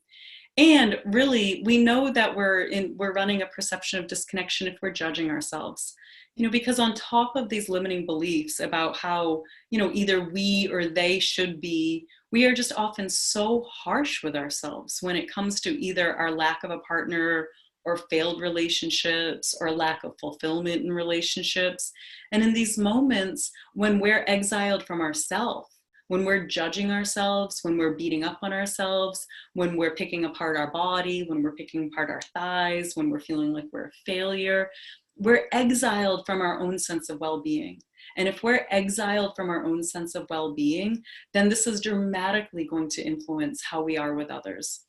And really, we know that we're running a perception of disconnection if we're judging ourselves, because on top of these limiting beliefs about how, either we or they should be, we are just often so harsh with ourselves when it comes to either our lack of a partner or failed relationships or lack of fulfillment in relationships. And in these moments when we're exiled from ourselves, when we're judging ourselves, when we're beating up on ourselves, when we're picking apart our body, when we're picking apart our thighs, when we're feeling like we're a failure, we're exiled from our own sense of well-being. And if we're exiled from our own sense of well-being, then this is dramatically going to influence how we are with others.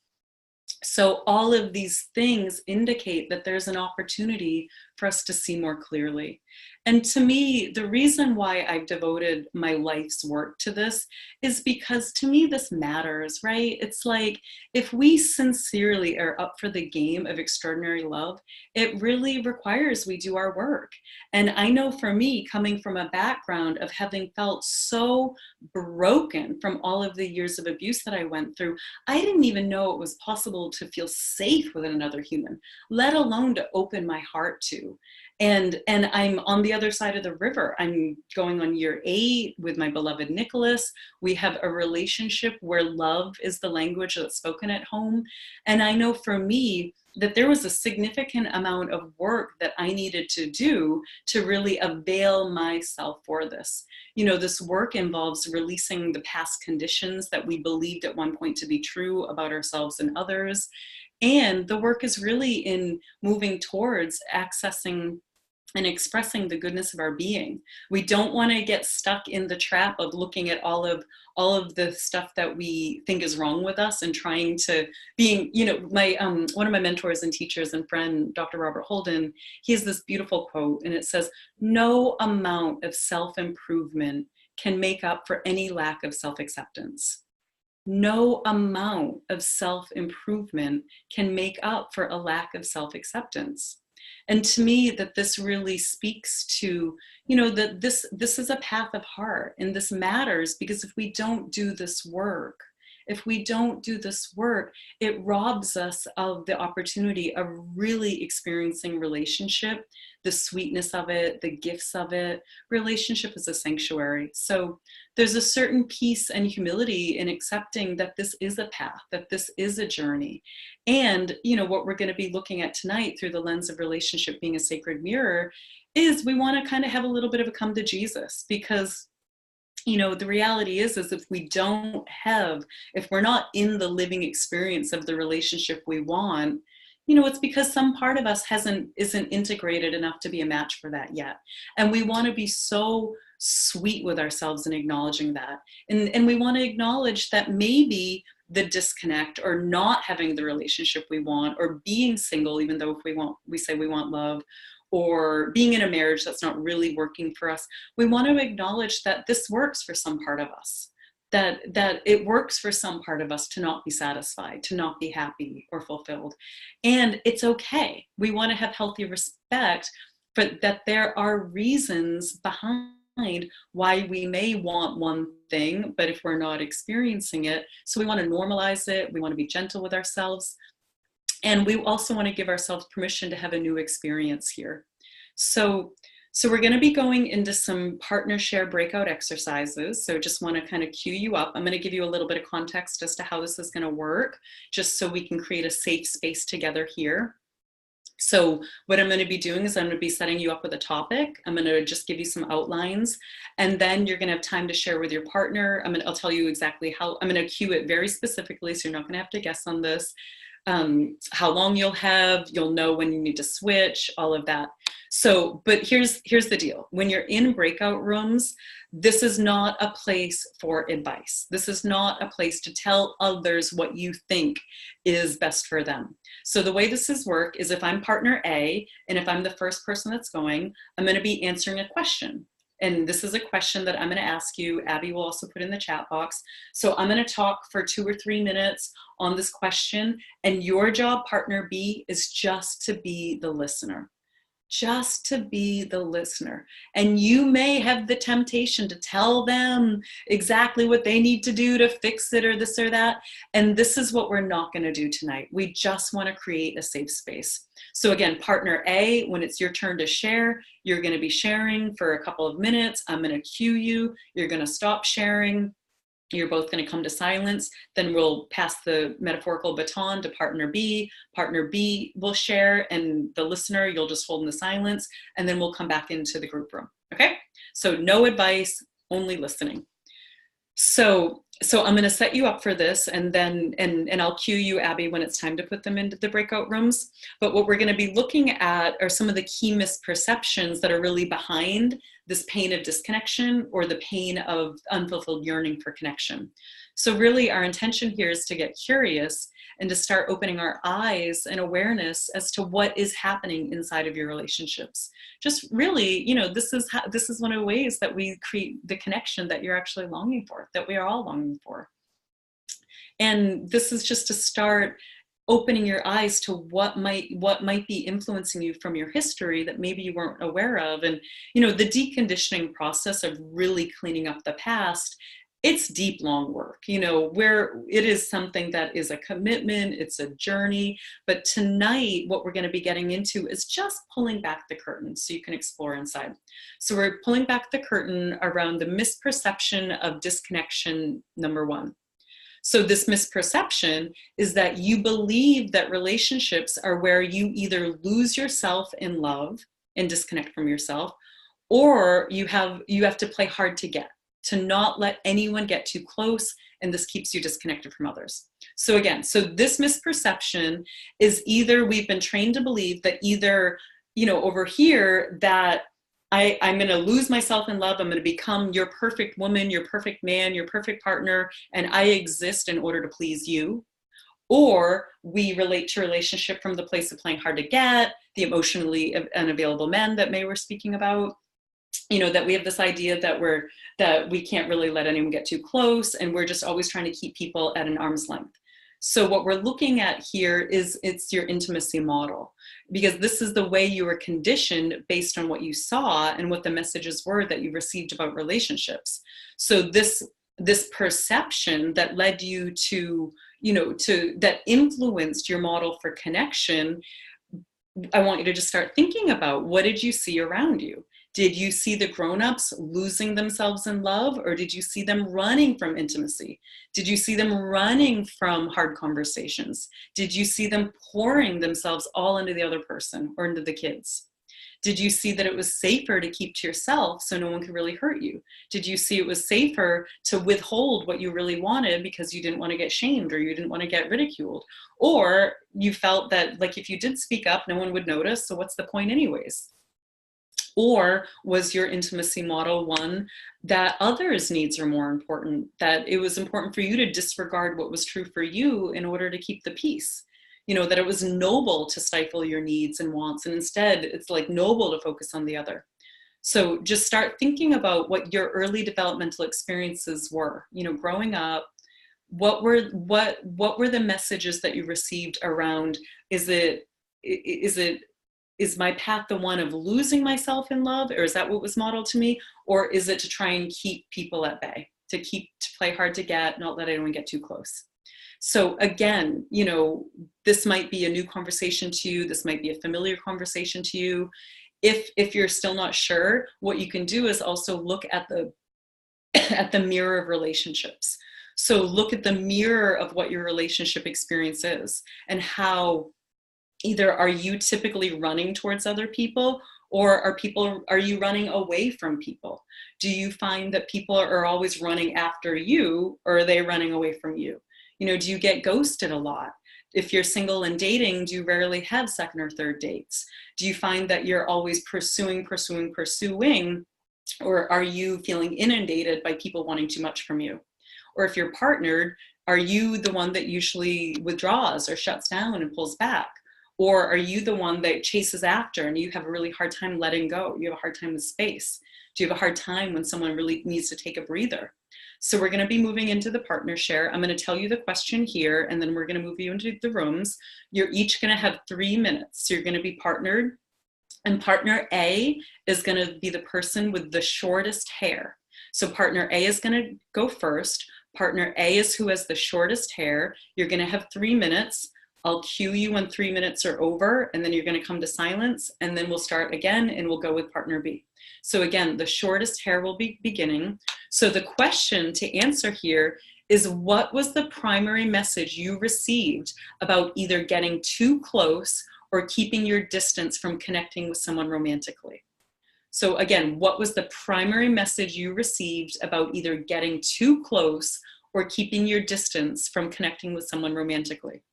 So all of these things indicate that there's an opportunity for us to see more clearly. And to me, the reason why I've devoted my life's work to this is because to me, this matters, right? It's like, if we sincerely are up for the game of extraordinary love, it really requires we do our work. And I know for me, coming from a background of having felt so broken from all of the years of abuse that I went through, I didn't even know it was possible to feel safe with another human, let alone to open my heart to. And I'm on the other side of the river. I'm going on year 8 with my beloved Nicholas. We have a relationship where love is the language that's spoken at home. And I know for me that there was a significant amount of work that I needed to do to really avail myself for this. This work involves releasing the past conditions that we believed at one point to be true about ourselves and others. And the work is really in moving towards accessing and expressing the goodness of our being. We don't want to get stuck in the trap of looking at all of the stuff that we think is wrong with us and trying to my one of my mentors and teachers and friend, Dr. Robert Holden, he has this beautiful quote, and it says, "No amount of self-improvement can make up for any lack of self-acceptance." No amount of self-improvement can make up for a lack of self-acceptance. And to me, that this really speaks to, that this is a path of heart, and this matters because if we don't do this work, it robs us of the opportunity of really experiencing relationship, the sweetness of it, the gifts of it. Relationship is a sanctuary. So there's a certain peace and humility in accepting that this is a path, that this is a journey. And, what we're going to be looking at tonight through the lens of relationship being a sacred mirror is we want to kind of have a little bit of a come to Jesus, because the reality is if we're not in the living experience of the relationship we want, it's because some part of us isn't integrated enough to be a match for that yet. And we want to be so sweet with ourselves in acknowledging that. And we want to acknowledge that maybe the disconnect, or not having the relationship we want, or being single, even though we say we want love, or being in a marriage that's not really working for us, we want to acknowledge that this works for some part of us, that it works for some part of us to not be satisfied, to not be happy or fulfilled. And it's okay. We want to have healthy respect, but that there are reasons behind why we may want one thing, but if we're not experiencing it, so we want to normalize it. We want to be gentle with ourselves. And we also want to give ourselves permission to have a new experience here. So we're going to be going into some partner share breakout exercises. So just want to kind of cue you up. I'm going to give you a little bit of context as to how this is going to work, just so we can create a safe space together here. So what I'm going to be doing is I'm going to be setting you up with a topic. I'm going to just give you some outlines, and then you're going to have time to share with your partner. I'll tell you exactly how. I'm going to cue it very specifically, so you're not going to have to guess on this. How long you'll know when you need to switch, all of that. So, but here's the deal. When you're in breakout rooms, this is not a place for advice. This is not a place to tell others what you think is best for them. So the way this is work is, if I'm partner A, and if I'm the first person that's going, I'm going to be answering a question. And this is a question that I'm going to ask you. Abby will also put in the chat box. So I'm going to talk for 2 or 3 minutes on this question. And your job, partner B, is just to be the listener. Just to be the listener. And you may have the temptation to tell them exactly what they need to do to fix it, or this or that. And this is what we're not going to do tonight. We just want to create a safe space. So again, partner A, when it's your turn to share, you're going to be sharing for a couple of minutes. I'm going to cue you. You're going to stop sharing. You're both going to come to silence. Then we'll pass the metaphorical baton to partner B. Partner B will share, and the listener, you'll just hold in the silence, and then we'll come back into the group room. Okay? So no advice, only listening. So I'm going to set you up for this, and then and I'll cue you, Abby, when it's time to put them into the breakout rooms. But what we're going to be looking at are some of the key misperceptions that are really behind this pain of disconnection, or the pain of unfulfilled yearning for connection. So really our intention here is to get curious and to start opening our eyes and awareness as to what is happening inside of your relationships. Just really, this is one of the ways that we create the connection that you're actually longing for, that we are all longing for. And this is just to start opening your eyes to what might be influencing you from your history that maybe you weren't aware of. And the deconditioning process of really cleaning up the past, it's deep, long work, where it is something that is a commitment, it's a journey. But tonight, what we're going to be getting into is just pulling back the curtain so you can explore inside. So we're pulling back the curtain around the misperception of disconnection, number 1. So this misperception is that you believe that relationships are where you either lose yourself in love and disconnect from yourself, or you have to play hard to get, to not let anyone get too close, and this keeps you disconnected from others. So again, this misperception is either we've been trained to believe that either, over here, that I'm going to lose myself in love. I'm going to become your perfect woman, your perfect man, your perfect partner, and I exist in order to please you. Or we relate to relationship from the place of playing hard to get, the emotionally unavailable men that May were speaking about. That we have this idea that we can't really let anyone get too close, and we're just always trying to keep people at an arm's length. So what we're looking at here is it's your intimacy model, because this is the way you were conditioned based on what you saw and what the messages were that you received about relationships. So this perception that led you to, that influenced your model for connection, I want you to just start thinking about, what did you see around you? Did you see the grown-ups losing themselves in love, or did you see them running from intimacy? Did you see them running from hard conversations? Did you see them pouring themselves all into the other person or into the kids? Did you see that it was safer to keep to yourself so no one could really hurt you? Did you see it was safer to withhold what you really wanted because you didn't want to get shamed, or you didn't want to get ridiculed? Or you felt that, like, if you did speak up, no one would notice, so what's the point anyways? Or was your intimacy model one that others' needs are more important, that it was important for you to disregard what was true for you in order to keep the peace? That it was noble to stifle your needs and wants, and instead it's like noble to focus on the other. So just start thinking about what your early developmental experiences were, growing up. What were the messages that you received around, is my path the one of losing myself in love, or is that what was modeled to me? Or is it to try and keep people at bay, to play hard to get, not let anyone get too close? So again, you know, this might be a new conversation to you. This might be a familiar conversation to you. If you're still not sure, what you can do is also look at the at the mirror of relationships. So look at the mirror of what your relationship experience is, and how either are you typically running towards other people, or are you running away from people? Do you find that people are always running after you, or are they running away from you? You know, do you get ghosted a lot? If you're single and dating, do you rarely have second or third dates? Do you find that you're always pursuing, or are you feeling inundated by people wanting too much from you? Or if you're partnered, are you the one that usually withdraws or shuts down and pulls back? Or are you the one that chases after and you have a really hard time letting go? You have a hard time with space. Do you have a hard time when someone really needs to take a breather? So we're going to be moving into the partner share. I'm going to tell you the question here, and then we're going to move you into the rooms. You're each going to have 3 minutes. So you're going to be partnered, and partner A is going to be the person with the shortest hair. So partner A is going to go first. Partner A is who has the shortest hair. You're going to have 3 minutes. I'll cue you when 3 minutes are over, and then you're going to come to silence, and then we'll start again, and we'll go with partner B. So again, the shortest hair will be beginning. So the question to answer here is, what was the primary message you received about either getting too close or keeping your distance from connecting with someone romantically? So again, what was the primary message you received about either getting too close or keeping your distance from connecting with someone romantically?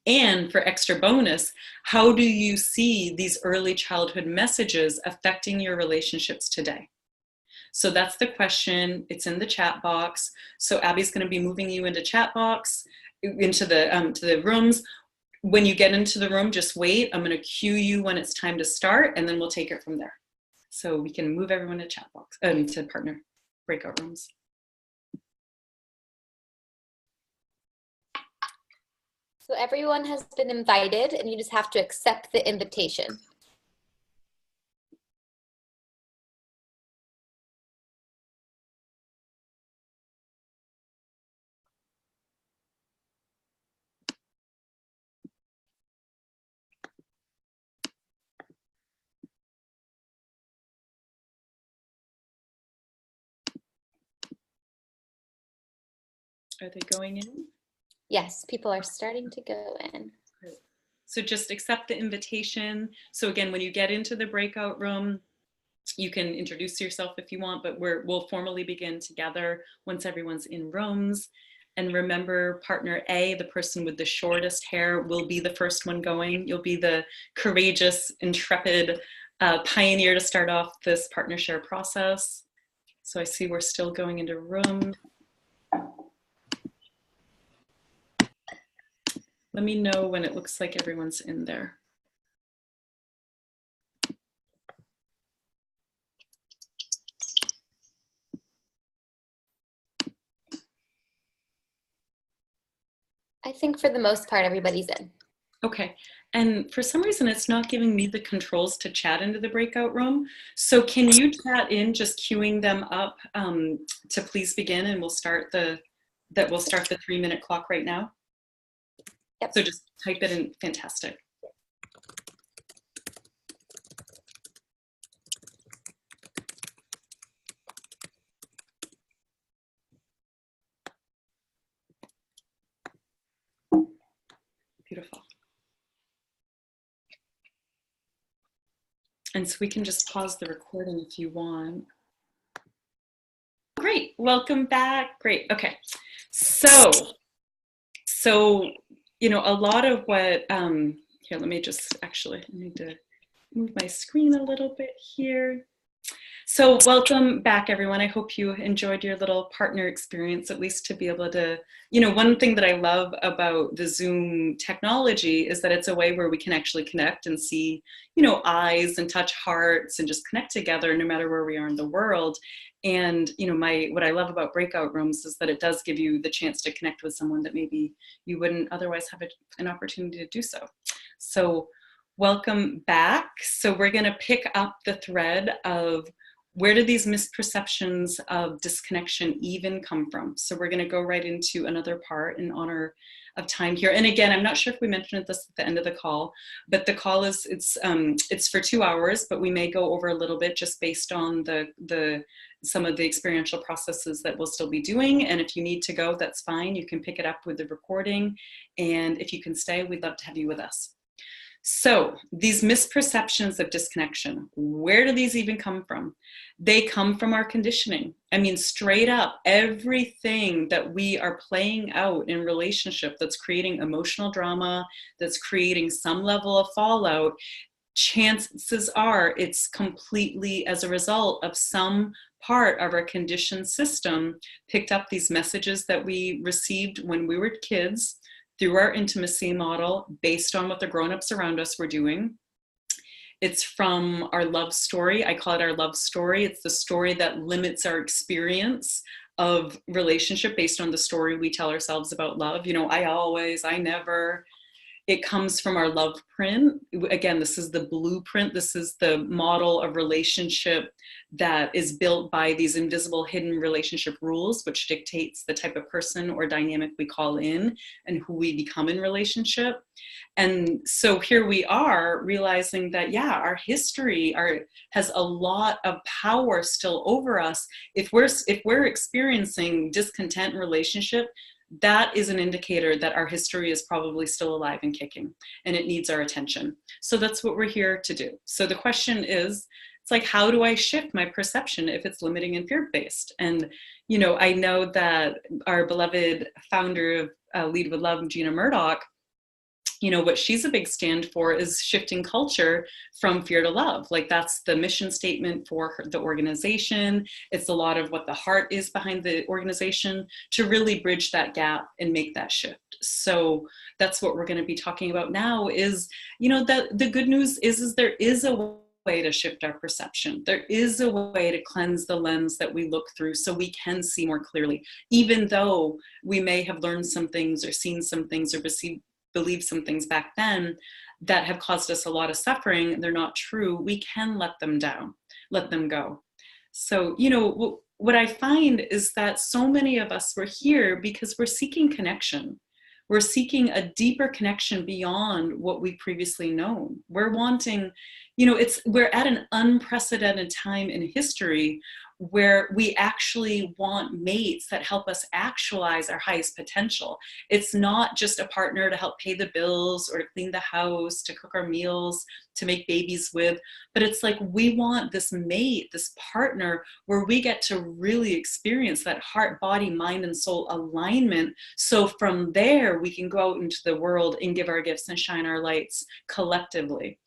And for extra bonus, how do you see these early childhood messages affecting your relationships today? So that's the question. It's in the chat box. So Abby's going to be moving you into chat box, into the to the rooms. When you get into the room, just wait. I'm going to cue you when it's time to start, and then we'll take it from there. So we can move everyone to chat box, to partner breakout rooms. So everyone has been invited, and you just have to accept the invitation. Are they going in? Yes, people are starting to go in. Great. So just accept the invitation. So again, when you get into the breakout room, you can introduce yourself if you want, but we'll formally begin together once everyone's in rooms. And remember, partner A, the person with the shortest hair, will be the first one going. You'll be the courageous, intrepid pioneer to start off this partner share process. So I see we're still going into room. Let me know when it looks like everyone's in there. I think for the most part, everybody's in. Okay, and for some reason, it's not giving me the controls to chat into the breakout room. So can you chat in, just queuing them up to please begin, and we'll start the 3-minute clock right now. Yep. So just type it in. Fantastic. Beautiful. And so we can just pause the recording if you want. Great, welcome back. Great, okay. So you know, a lot of what, here, let me just actually, I need to move my screen a little bit here. So welcome back, everyone. I hope you enjoyed your little partner experience, at least to be able to, you know, one thing that I love about the Zoom technology is that it's a way where we can actually connect and see, you know, eyes and touch hearts and just connect together no matter where we are in the world. And, you know, what I love about breakout rooms is that it does give you the chance to connect with someone that maybe you wouldn't otherwise have an opportunity to do so. So welcome back. So we're going to pick up the thread of where do these misperceptions of disconnection even come from? So we're going to go right into another part in honor of time here. And again, I'm not sure if we mentioned this at the end of the call, but the call is, it's for 2 hours, but we may go over a little bit just based on some of the experiential processes that we'll still be doing. And if you need to go, that's fine. You can pick it up with the recording. And if you can stay, we'd love to have you with us. So these misperceptions of disconnection, where do these even come from? They come from our conditioning. I mean, straight up, everything that we are playing out in relationship that's creating emotional drama, that's creating some level of fallout, chances are it's completely as a result of some part of our conditioned system picked up these messages that we received when we were kids, through our intimacy model, based on what the grown-ups around us were doing. It's from our love story. I call it our love story. It's the story that limits our experience of relationship based on the story we tell ourselves about love. You know, I always, I never. It comes from our love print. Again, this is the blueprint. This is the model of relationship that is built by these invisible hidden relationship rules, which dictates the type of person or dynamic we call in and who we become in relationship. And so here we are realizing that, yeah, our history has a lot of power still over us. If we're experiencing discontent in relationship, that is an indicator that our history is probably still alive and kicking, and it needs our attention. So that's what we're here to do. So the question is, it's like, how do I shift my perception if it's limiting and fear-based? And, you know, I know that our beloved founder of Lead with Love, Gina Murdoch, you know, what she's a big stand for is shifting culture from fear to love. Like, that's the mission statement for the organization. It's a lot of what the heart is behind the organization, to really bridge that gap and make that shift. So that's what we're going to be talking about now is, you know, that the good news is there is a way to shift our perception. There is a way to cleanse the lens that we look through so we can see more clearly, even though we may have learned some things or seen some things or believe some things back then that have caused us a lot of suffering. They're not true. We can let them go. So, you know, what I find is that so many of us were here because we're seeking connection. We're seeking a deeper connection beyond what we've previously known. We're wanting, you know, we're at an unprecedented time in history where we actually want mates that help us actualize our highest potential. It's not just a partner to help pay the bills or to clean the house, to cook our meals, to make babies with, but it's like we want this mate, this partner, where we get to really experience that heart, body, mind, and soul alignment. So from there, we can go out into the world and give our gifts and shine our lights collectively.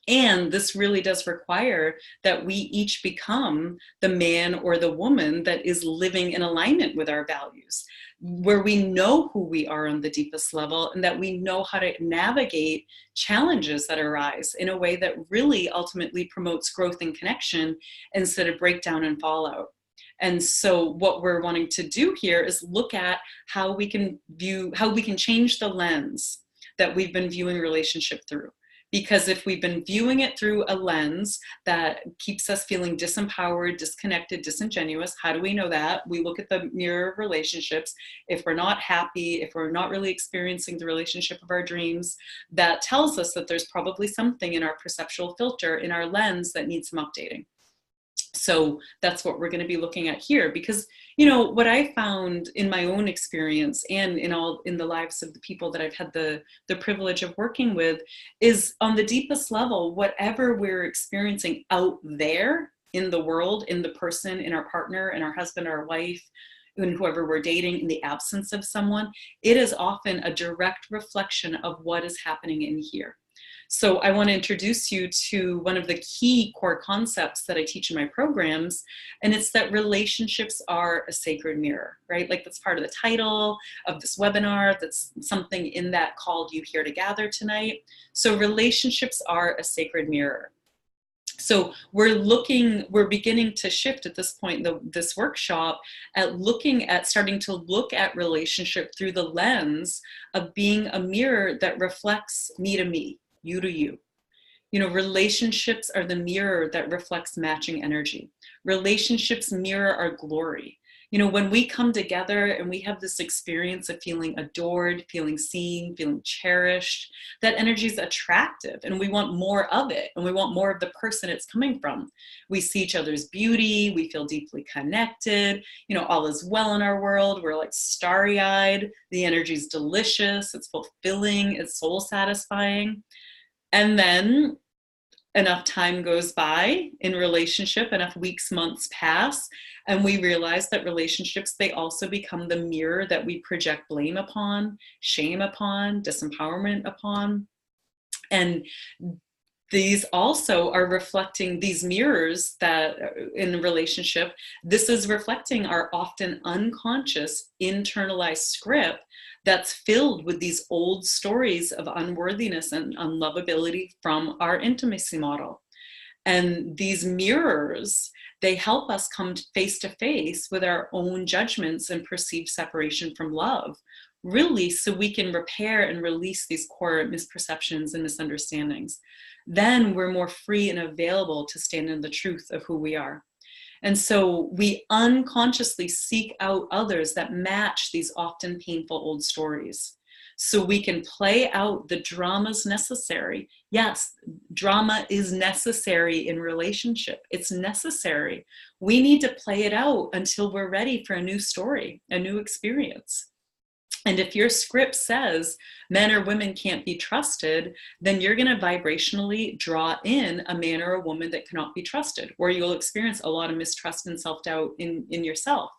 And this really does require that we each become the man or the woman that is living in alignment with our values, where we know who we are on the deepest level and that we know how to navigate challenges that arise in a way that really ultimately promotes growth and connection instead of breakdown and fallout. And so what we're wanting to do here is look at how we can change the lens that we've been viewing relationship through. Because if we've been viewing it through a lens that keeps us feeling disempowered, disconnected, disingenuous, how do we know that? We look at the mirror of relationships. If we're not happy, if we're not really experiencing the relationship of our dreams, that tells us that there's probably something in our perceptual filter, in our lens, that needs some updating. So that's what we're going to be looking at here, because, you know, what I found in my own experience and in the lives of the people that I've had the privilege of working with is, on the deepest level, whatever we're experiencing out there in the world, in the person, in our partner, in our husband, our wife, and whoever we're dating, in the absence of someone, it is often a direct reflection of what is happening in here. So I want to introduce you to one of the key core concepts that I teach in my programs, and it's that relationships are a sacred mirror, right? Like, that's part of the title of this webinar. That's something in that called You Here to Gather tonight. So relationships are a sacred mirror. So we're beginning to shift at this point, this workshop, starting to look at relationship through the lens of being a mirror that reflects me to me, you to you. You know, relationships are the mirror that reflects matching energy. Relationships mirror our glory. You know, when we come together and we have this experience of feeling adored, feeling seen, feeling cherished, that energy is attractive and we want more of it, and we want more of the person it's coming from. We see each other's beauty, we feel deeply connected, you know, all is well in our world, we're like starry-eyed, the energy is delicious, it's fulfilling, it's soul satisfying. And then enough time goes by in relationship, enough weeks, months pass, and we realize that relationships, they also become the mirror that we project blame upon, shame upon, disempowerment upon. And these also are reflecting, these mirrors that in a relationship, this is reflecting our often unconscious internalized script that's filled with these old stories of unworthiness and unlovability from our intimacy model. And these mirrors, they help us come face to face with our own judgments and perceived separation from love, really, so we can repair and release these core misperceptions and misunderstandings. Then we're more free and available to stand in the truth of who we are. And so we unconsciously seek out others that match these often painful old stories, so we can play out the dramas necessary. Yes, drama is necessary in relationship. It's necessary. We need to play it out until we're ready for a new story, a new experience. And if your script says men or women can't be trusted, then you're going to vibrationally draw in a man or a woman that cannot be trusted, or you'll experience a lot of mistrust and self-doubt in yourself,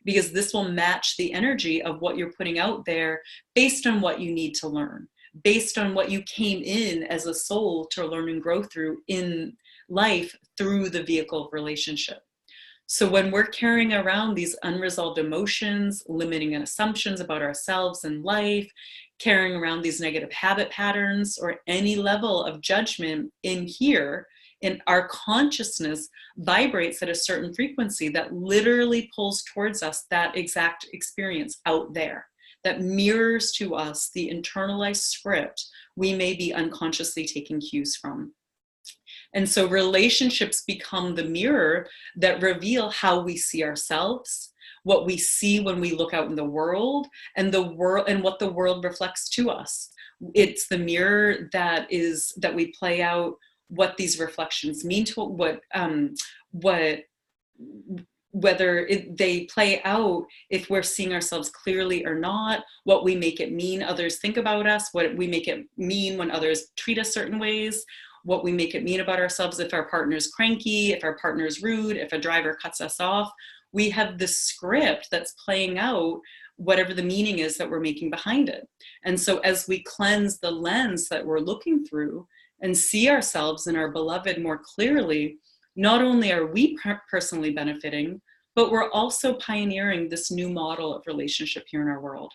because this will match the energy of what you're putting out there based on what you need to learn, based on what you came in as a soul to learn and grow through in life through the vehicle of relationship. So when we're carrying around these unresolved emotions, limiting assumptions about ourselves and life, carrying around these negative habit patterns or any level of judgment in here, in our consciousness vibrates at a certain frequency that literally pulls towards us that exact experience out there, that mirrors to us the internalized script we may be unconsciously taking cues from. And so relationships become the mirror that reveal how we see ourselves, what we see when we look out in the world, and what the world reflects to us. It's the mirror that we play out what these reflections mean to whether they play out if we're seeing ourselves clearly or not, what we make it mean others think about us, what we make it mean when others treat us certain ways, what we make it mean about ourselves if our partner's cranky, if our partner's rude, if a driver cuts us off. We have this script that's playing out whatever the meaning is that we're making behind it. And so as we cleanse the lens that we're looking through and see ourselves and our beloved more clearly, not only are we personally benefiting, but we're also pioneering this new model of relationship here in our world.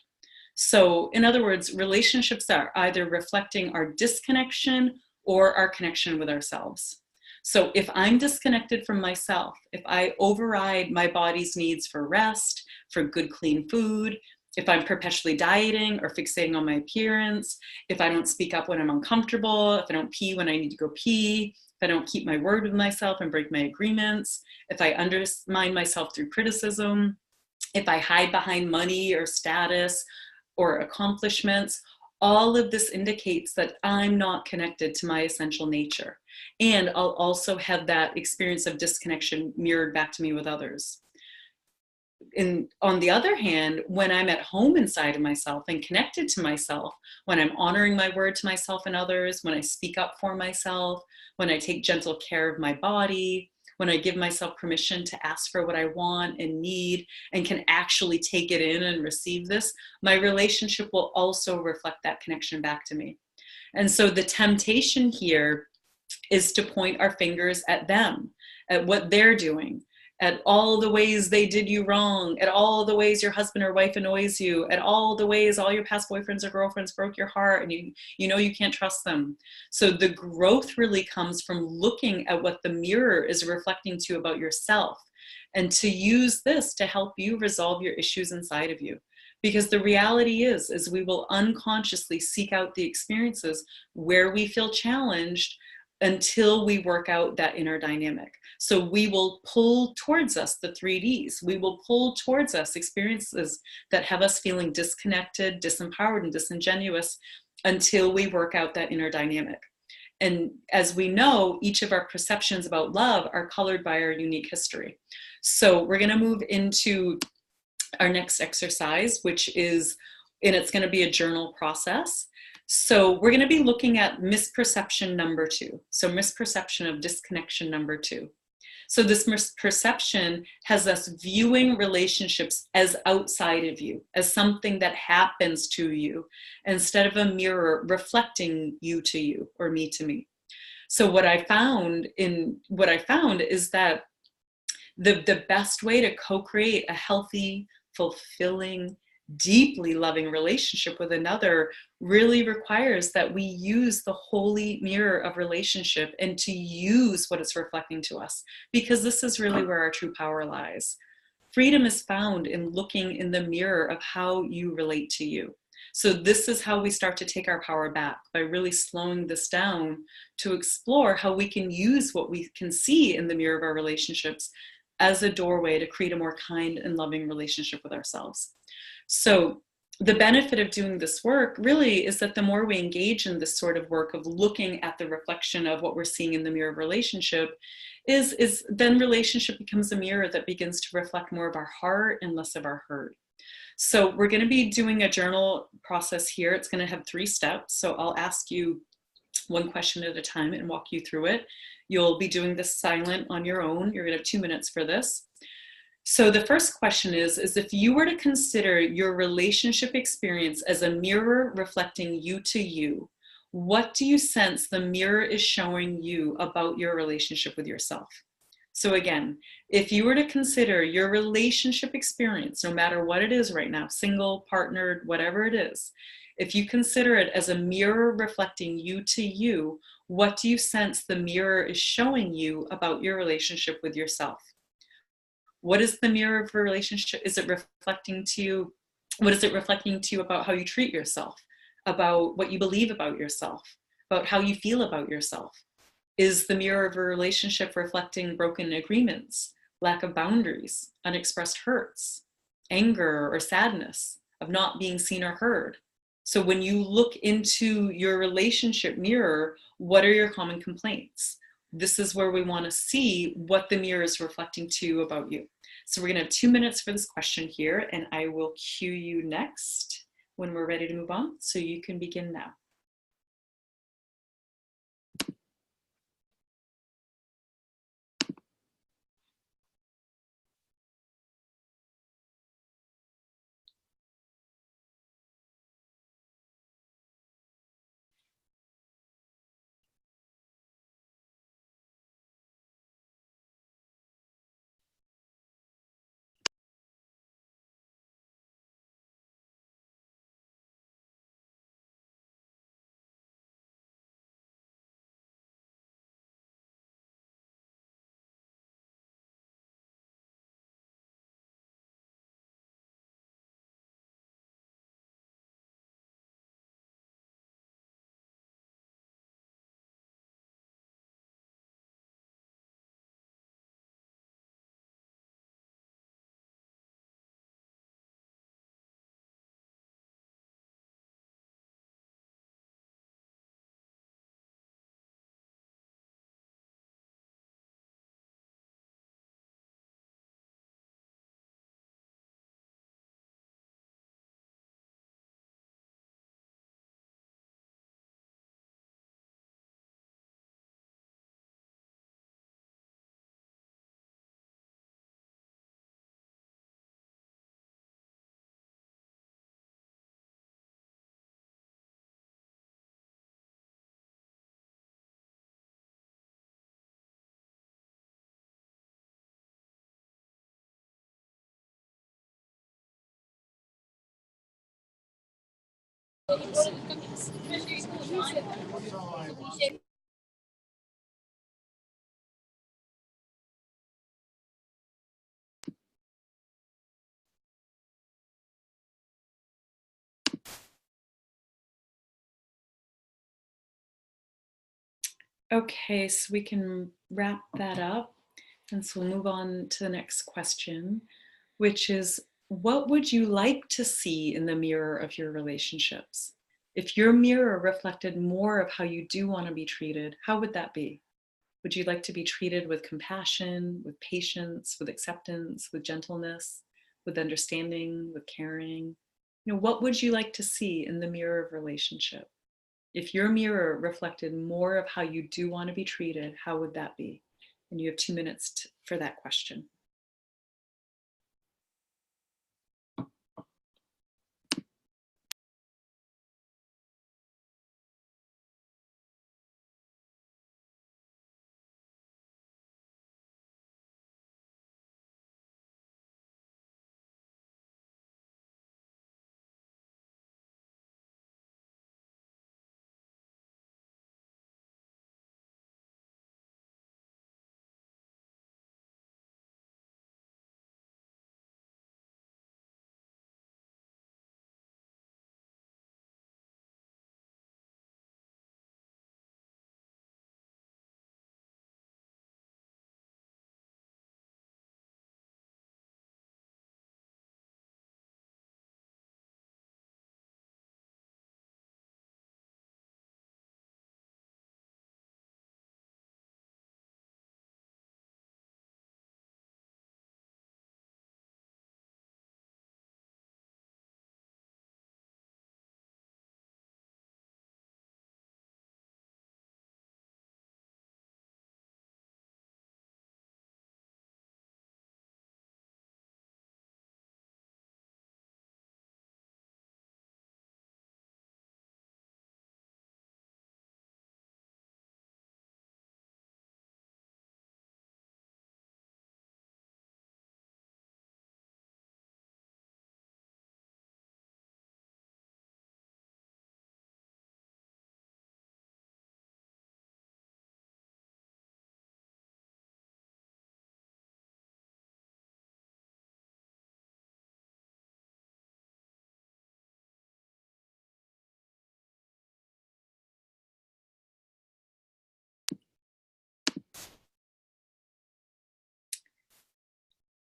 So in other words, relationships are either reflecting our disconnection or our connection with ourselves. So if I'm disconnected from myself, if I override my body's needs for rest, for good, clean food, if I'm perpetually dieting or fixating on my appearance, if I don't speak up when I'm uncomfortable, if I don't pee when I need to go pee, if I don't keep my word with myself and break my agreements, if I undermine myself through criticism, if I hide behind money or status or accomplishments, all of this indicates that I'm not connected to my essential nature. And I'll also have that experience of disconnection mirrored back to me with others. And on the other hand, when I'm at home inside of myself and connected to myself, when I'm honoring my word to myself and others, when I speak up for myself, when I take gentle care of my body, when I give myself permission to ask for what I want and need and can actually take it in and receive this, my relationship will also reflect that connection back to me. And so the temptation here is to point our fingers at them, at what they're doing, at all the ways they did you wrong, at all the ways your husband or wife annoys you, at all the ways all your past boyfriends or girlfriends broke your heart and you know you can't trust them. So the growth really comes from looking at what the mirror is reflecting to you about yourself, and to use this to help you resolve your issues inside of you. Because the reality is we will unconsciously seek out the experiences where we feel challenged until we work out that inner dynamic. So we will pull towards us the 3Ds. We will pull towards us experiences that have us feeling disconnected, disempowered, and disingenuous until we work out that inner dynamic. And as we know, each of our perceptions about love are colored by our unique history. So we're going to move into our next exercise, which is, and it's going to be a journal process. So we're going to be looking at misperception number 2. So misperception of disconnection number 2. So this misperception has us viewing relationships as outside of you, as something that happens to you, instead of a mirror reflecting you to you or me to me. So what I found is that the best way to co-create a healthy, fulfilling, deeply loving relationship with another really requires that we use the holy mirror of relationship and to use what it's reflecting to us, because this is really where our true power lies. Freedom is found in looking in the mirror of how you relate to you. So this is how we start to take our power back, by really slowing this down to explore how we can use what we can see in the mirror of our relationships as a doorway to create a more kind and loving relationship with ourselves. So the benefit of doing this work really is that the more we engage in this sort of work of looking at the reflection of what we're seeing in the mirror of relationship, is then relationship becomes a mirror that begins to reflect more of our heart and less of our hurt. So we're going to be doing a journal process here. It's going to have 3 steps. So I'll ask you one question at a time and walk you through it. You'll be doing this silent on your own. You're going to have 2 minutes for this. So the first question is if you were to consider your relationship experience as a mirror reflecting you to you, what do you sense the mirror is showing you about your relationship with yourself? So again, if you were to consider your relationship experience, no matter what it is right now, single, partnered, whatever it is, if you consider it as a mirror reflecting you to you, what do you sense the mirror is showing you about your relationship with yourself? What is the mirror of a relationship? Is it reflecting to you? What is it reflecting to you about how you treat yourself, about what you believe about yourself, about how you feel about yourself? Is the mirror of a relationship reflecting broken agreements, lack of boundaries, unexpressed hurts, anger or sadness of not being seen or heard? So when you look into your relationship mirror, what are your common complaints? This is where we want to see what the mirror is reflecting to you about you. So we're going to have 2 minutes for this question here, and I will cue you next when we're ready to move on. So you can begin now. Okay, so we can wrap that up. And so we'll move on to the next question, which is, what would you like to see in the mirror of your relationships? If your mirror reflected more of how you do want to be treated, how would that be? Would you like to be treated with compassion, with patience, with acceptance, with gentleness, with understanding, with caring? You know, what would you like to see in the mirror of relationship? If your mirror reflected more of how you do want to be treated, how would that be? And you have 2 minutes for that question.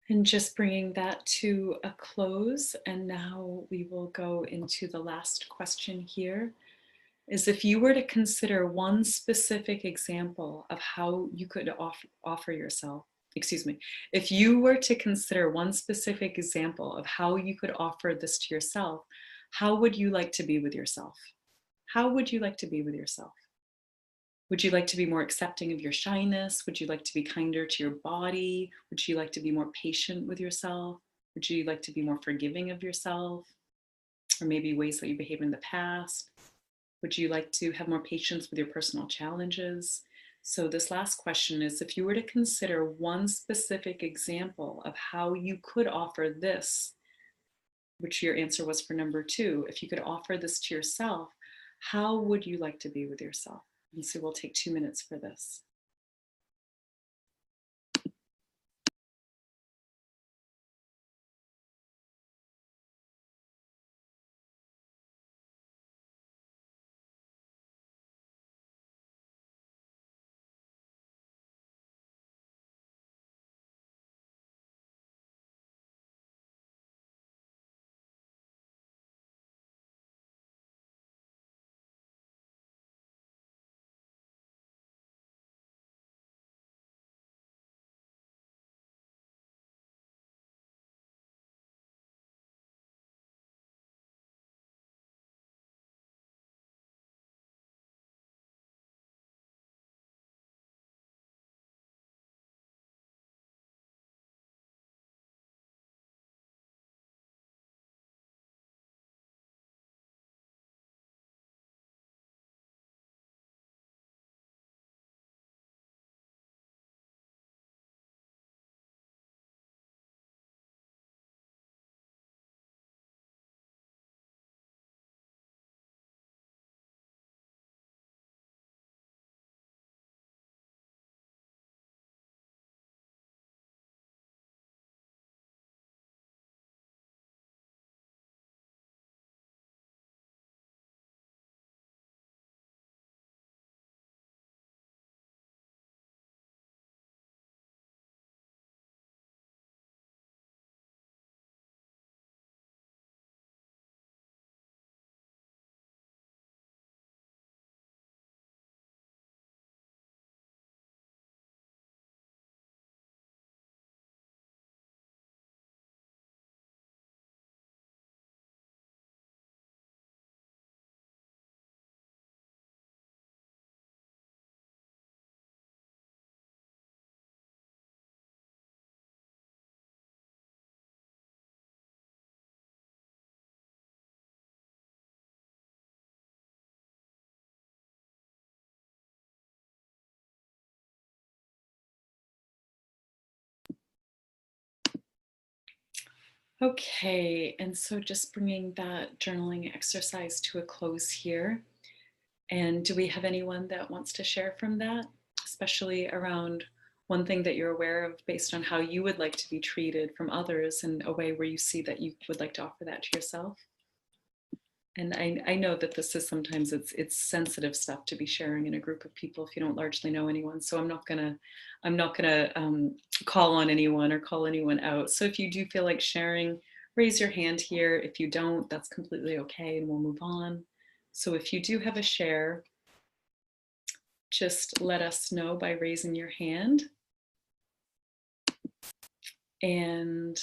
And just bringing that to a close. And now we will go into the last question here, is if you were to consider one specific example of how you could offer yourself, excuse me, if you were to consider one specific example of how you could offer this to yourself, how would you like to be with yourself? How would you like to be with yourself? Would you like to be more accepting of your shyness? Would you like to be kinder to your body? Would you like to be more patient with yourself? Would you like to be more forgiving of yourself? Or maybe ways that you behaved in the past? Would you like to have more patience with your personal challenges? So this last question is, if you were to consider one specific example of how you could offer this, which your answer was for number 2, if you could offer this to yourself, how would you like to be with yourself? And so we'll take 2 minutes for this. Okay, and so just bringing that journaling exercise to a close here. And do we have anyone that wants to share from that, especially around one thing that you're aware of based on how you would like to be treated from others in a way where you see that you would like to offer that to yourself? And I know that this is sometimes it's sensitive stuff to be sharing in a group of people if you don't largely know anyone. So I'm not gonna call on anyone or call anyone out. So if you do feel like sharing, raise your hand here. If you don't, that's completely okay, and we'll move on. So if you do have a share, just let us know by raising your hand. And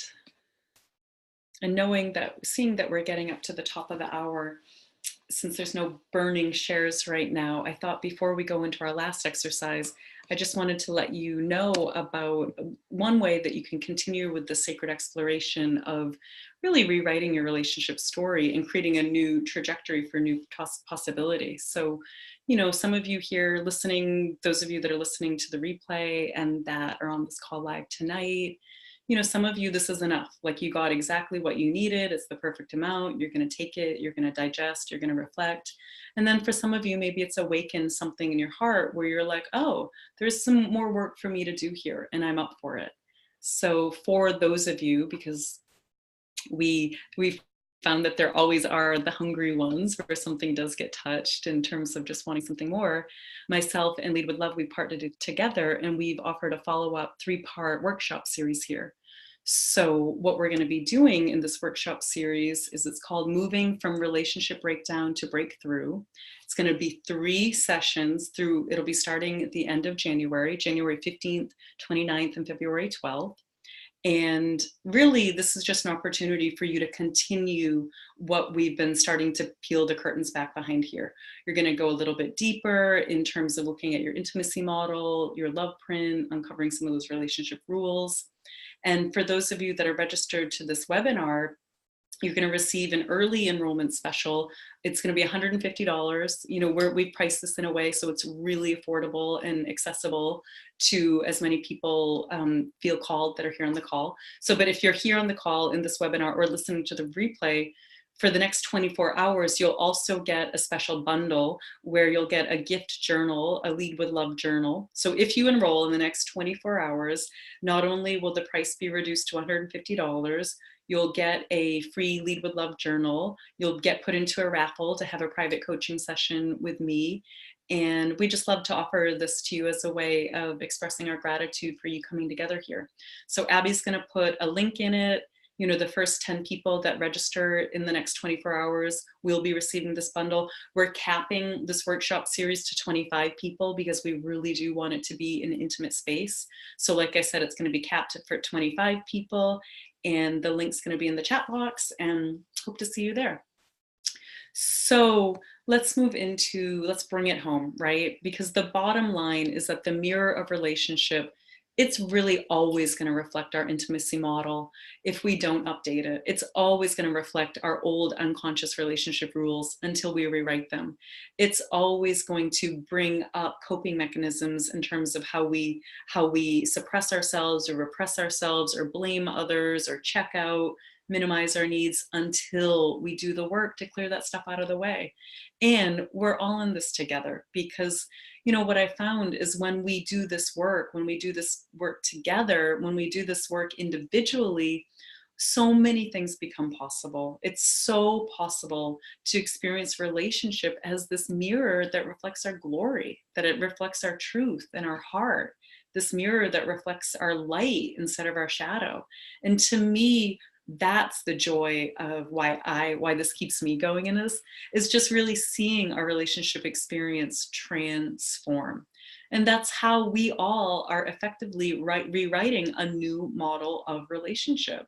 knowing that, seeing that we're getting up to the top of the hour, since there's no burning shares right now, I thought before we go into our last exercise, I just wanted to let you know about one way that you can continue with the sacred exploration of really rewriting your relationship story and creating a new trajectory for new possibilities. So, you know, some of you here listening, those of you that are listening to the replay and that are on this call live tonight, you know, some of you, this is enough. Like, you got exactly what you needed. It's the perfect amount. You're going to take it. You're going to digest. You're going to reflect. And then for some of you, maybe it's awakened something in your heart where you're like, oh, there's some more work for me to do here, and I'm up for it. So for those of you, because we found that there always are the hungry ones where something does get touched in terms of just wanting something more. Myself and Lead with Love, we partnered together, and we've offered a follow-up 3-part workshop series here. So what we're going to be doing in this workshop series is, it's called Moving from Relationship Breakdown to Breakthrough. It's going to be 3 sessions through, it'll be starting at the end of January 15th, 29th, and February 12th. And really, this is just an opportunity for you to continue what we've been starting to peel the curtains back behind here. You're going to go a little bit deeper in terms of looking at your intimacy model, your love print, uncovering some of those relationship rules. And for those of you that are registered to this webinar, you're going to receive an early enrollment special. It's going to be $150. You know, we've priced this in a way so it's really affordable and accessible to as many people feel called that are here on the call. So, but if you're here on the call in this webinar or listening to the replay, for the next 24 hours, you'll also get a special bundle where you'll get a gift journal, a Lead with Love journal. So if you enroll in the next 24 hours, not only will the price be reduced to $150, you'll get a free Lead with Love journal. You'll get put into a raffle to have a private coaching session with me. And we just love to offer this to you as a way of expressing our gratitude for you coming together here. So Abby's going to put a link in it. You know, the first 10 people that register in the next 24 hours will be receiving this bundle. We're capping this workshop series to 25 people because we really do want it to be an intimate space. So like I said, it's going to be capped for 25 people, and the link's going to be in the chat box, and hope to see you there. So let's move into, let's bring it home, right? Because the bottom line is that the mirror of relationship, it's really always going to reflect our intimacy model if we don't update it. It's always going to reflect our old unconscious relationship rules until we rewrite them. It's always going to bring up coping mechanisms in terms of how we suppress ourselves or repress ourselves or blame others or check out, minimize our needs until we do the work to clear that stuff out of the way. And we're all in this together because, you know, what I found is when we do this work, when we do this work together, when we do this work individually, so many things become possible. It's so possible to experience relationship as this mirror that reflects our glory, that it reflects our truth and our heart, this mirror that reflects our light instead of our shadow. And to me, that's the joy of why this keeps me going in this, is just really seeing our relationship experience transform. And that's how we all are effectively rewriting a new model of relationship.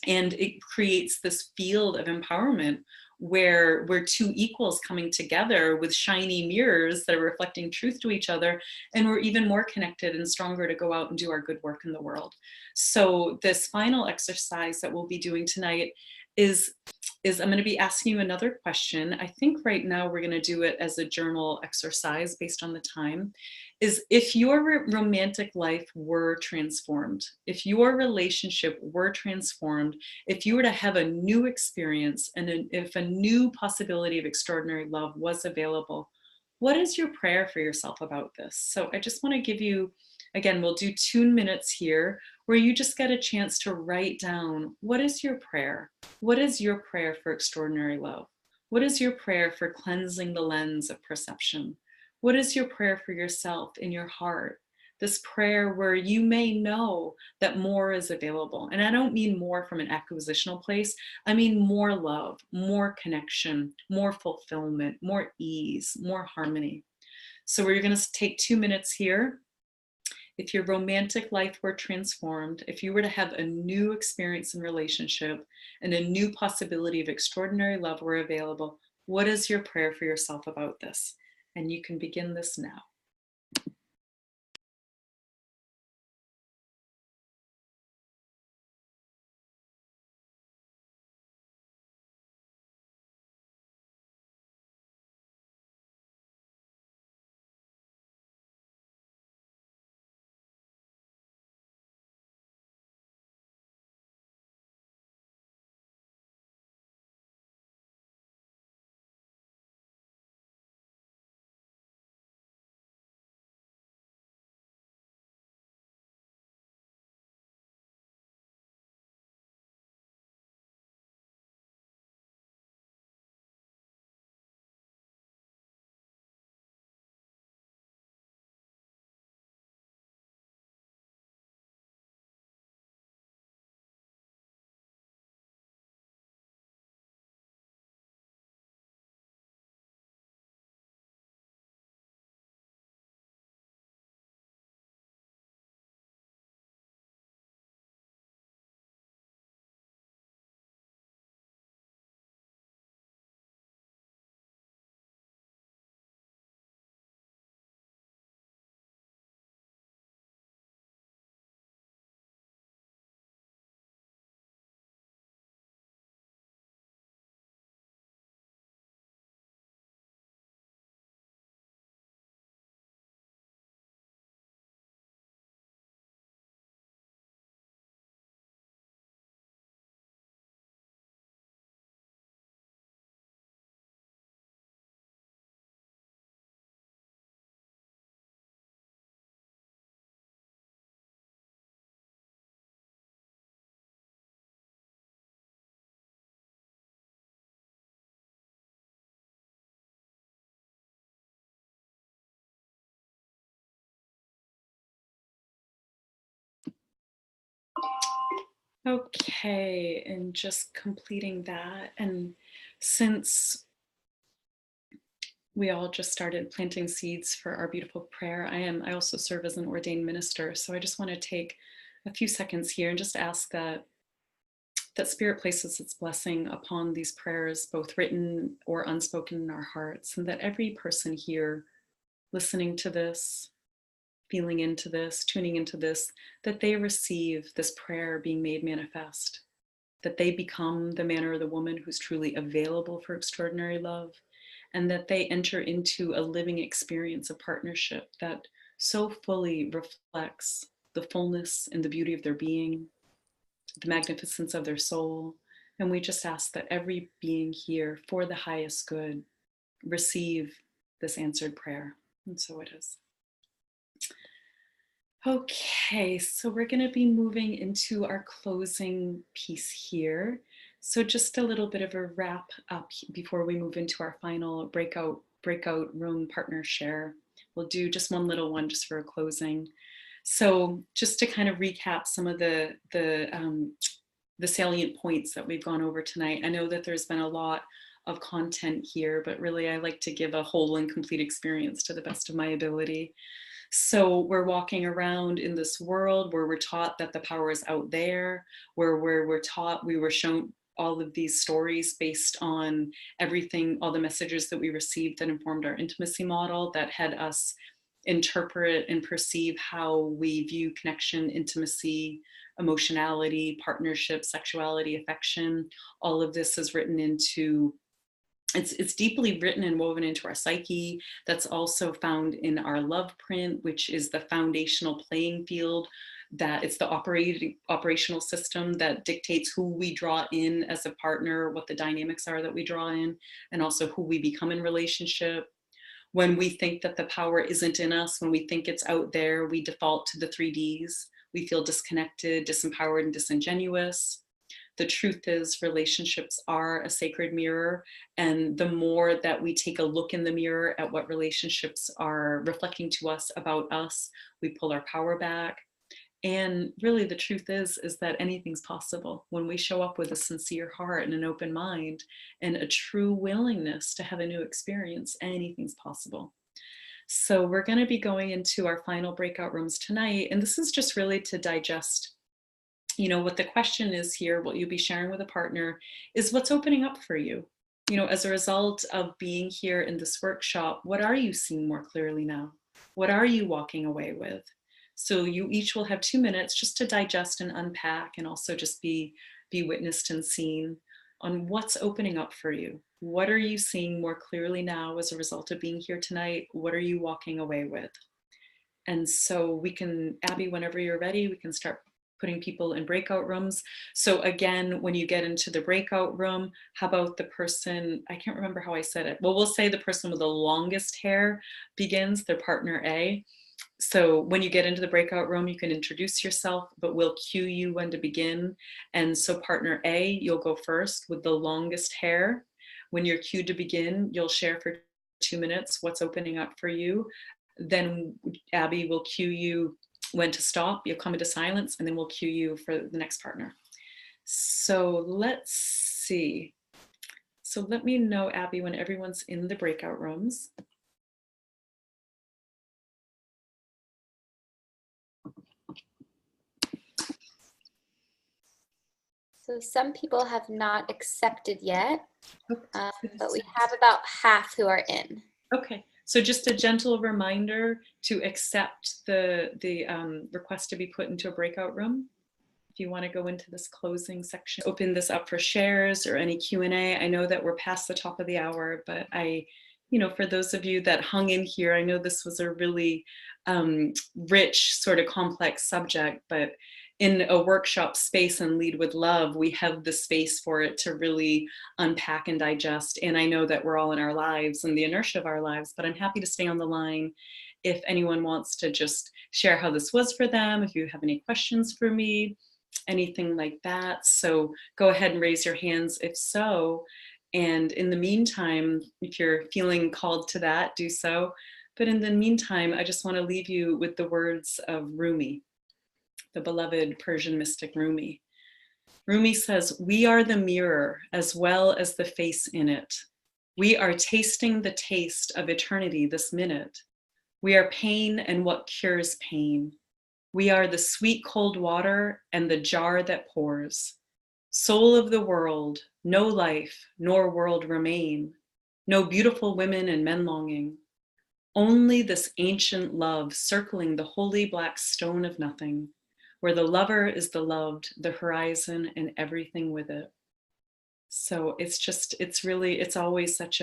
And it creates this field of empowerment where we're 2 equals coming together with shiny mirrors that are reflecting truth to each other, and we're even more connected and stronger to go out and do our good work in the world. So this final exercise that we'll be doing tonight is I'm going to be asking you another question. I think right now we're going to do it as a journal exercise based on the time. is if your romantic life were transformed, if your relationship were transformed, if you were to have a new experience and if a new possibility of extraordinary love was available, what is your prayer for yourself about this? So I just want to give you, again, we'll do 2 minutes here where you just get a chance to write down, what is your prayer? What is your prayer for extraordinary love? What is your prayer for cleansing the lens of perception? What is your prayer for yourself in your heart? This prayer where you may know that more is available. And I don't mean more from an acquisitional place. I mean more love, more connection, more fulfillment, more ease, more harmony. So we're going to take 2 minutes here. If your romantic life were transformed, if you were to have a new experience in relationship and a new possibility of extraordinary love were available, what is your prayer for yourself about this? And you can begin this now. Okay, and just completing that. And since we all just started planting seeds for our beautiful prayer, I also serve as an ordained minister. So I just want to take a few seconds here and just ask that Spirit places its blessing upon these prayers, both written or unspoken in our hearts, and that every person here listening to this, feeling into this, tuning into this, that they receive this prayer being made manifest, that they become the man or the woman who's truly available for extraordinary love, and that they enter into a living experience of partnership that so fully reflects the fullness and the beauty of their being, the magnificence of their soul. And we just ask that every being here, for the highest good, receive this answered prayer. And so it is. Okay, so we're going to be moving into our closing piece here. So just a little bit of a wrap up before we move into our final breakout room partner share. We'll do just one little one just for a closing. So just to kind of recap some of the salient points that we've gone over tonight. I know that there's been a lot of content here, but really I like to give a whole and complete experience to the best of my ability. So we're walking around in this world where we're taught that the power is out there, where we're taught, we were shown all of these stories based on everything, all the messages that we received that informed our intimacy model, that had us interpret and perceive how we view connection, intimacy, emotionality, partnership, sexuality, affection. All of this is written into it's deeply written and woven into our psyche. That's also found in our love print, which is the foundational playing field, that it's the operational system that dictates who we draw in as a partner, what the dynamics are that we draw in, and also who we become in relationship. When we think that the power isn't in us, when we think it's out there, we default to the 3Ds. We feel disconnected, disempowered, and disingenuous. The truth is, relationships are a sacred mirror. And the more that we take a look in the mirror at what relationships are reflecting to us about us, we pull our power back. And really, the truth is that anything's possible when we show up with a sincere heart and an open mind and a true willingness to have a new experience. Anything's possible. So we're going to be going into our final breakout rooms tonight. And this is just really to digest, what the question is here, what you'll be sharing with a partner is what's opening up for you. As a result of being here in this workshop, what are you seeing more clearly now? What are you walking away with? So you each will have 2 minutes just to digest and unpack, and also just be witnessed and seen on what's opening up for you. What are you seeing more clearly now as a result of being here tonight? What are you walking away with? And so we can, Abby, whenever you're ready, we can start putting people in breakout rooms. So again, when you get into the breakout room, how about the person, I can't remember how I said it. Well, we'll say the person with the longest hair begins, their partner A. So when you get into the breakout room, you can introduce yourself, but we'll cue you when to begin. And so partner A, you'll go first with the longest hair. When you're cued to begin, you'll share for 2 minutes what's opening up for you. Then Abby will cue you when to stop. You'll come into silence, and then we'll cue you for the next partner. So let's see. So let me know, Abby, when everyone's in the breakout rooms. So some people have not accepted yet, but we have about half who are in. Okay, so just a gentle reminder to accept the request to be put into a breakout room. If you want to go into this closing section, open this up for shares or any Q&A. I know that we're past the top of the hour, but for those of you that hung in here, I know this was a really rich, sort of complex subject, but in a workshop space and Lead with Love, we have the space for it to really unpack and digest. And I know that we're all in our lives and the inertia of our lives, but I'm happy to stay on the line if anyone wants to just share how this was for them, if you have any questions for me, anything like that. So go ahead and raise your hands if so. And in the meantime, if you're feeling called to that, do so. But in the meantime, I just want to leave you with the words of Rumi, the beloved Persian mystic Rumi. Rumi says, "We are the mirror as well as the face in it. We are tasting the taste of eternity this minute. We are pain and what cures pain. We are the sweet cold water and the jar that pours. Soul of the world, no life nor world remain. No beautiful women and men longing. Only this ancient love circling the holy black stone of nothing, where the lover is the loved, the horizon and everything with it." So it's always such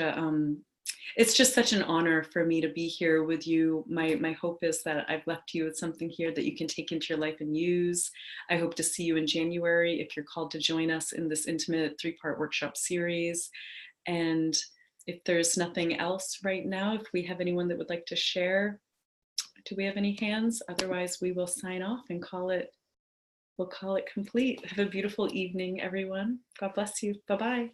it's just such an honor for me to be here with you. My hope is that I've left you with something here that you can take into your life and use. I hope to see you in January if you're called to join us in this intimate 3-part workshop series. And if there's nothing else right now, if we have anyone that would like to share, do we have any hands? Otherwise, we will sign off and we'll call it complete. Have a beautiful evening, everyone. God bless you. Bye-bye.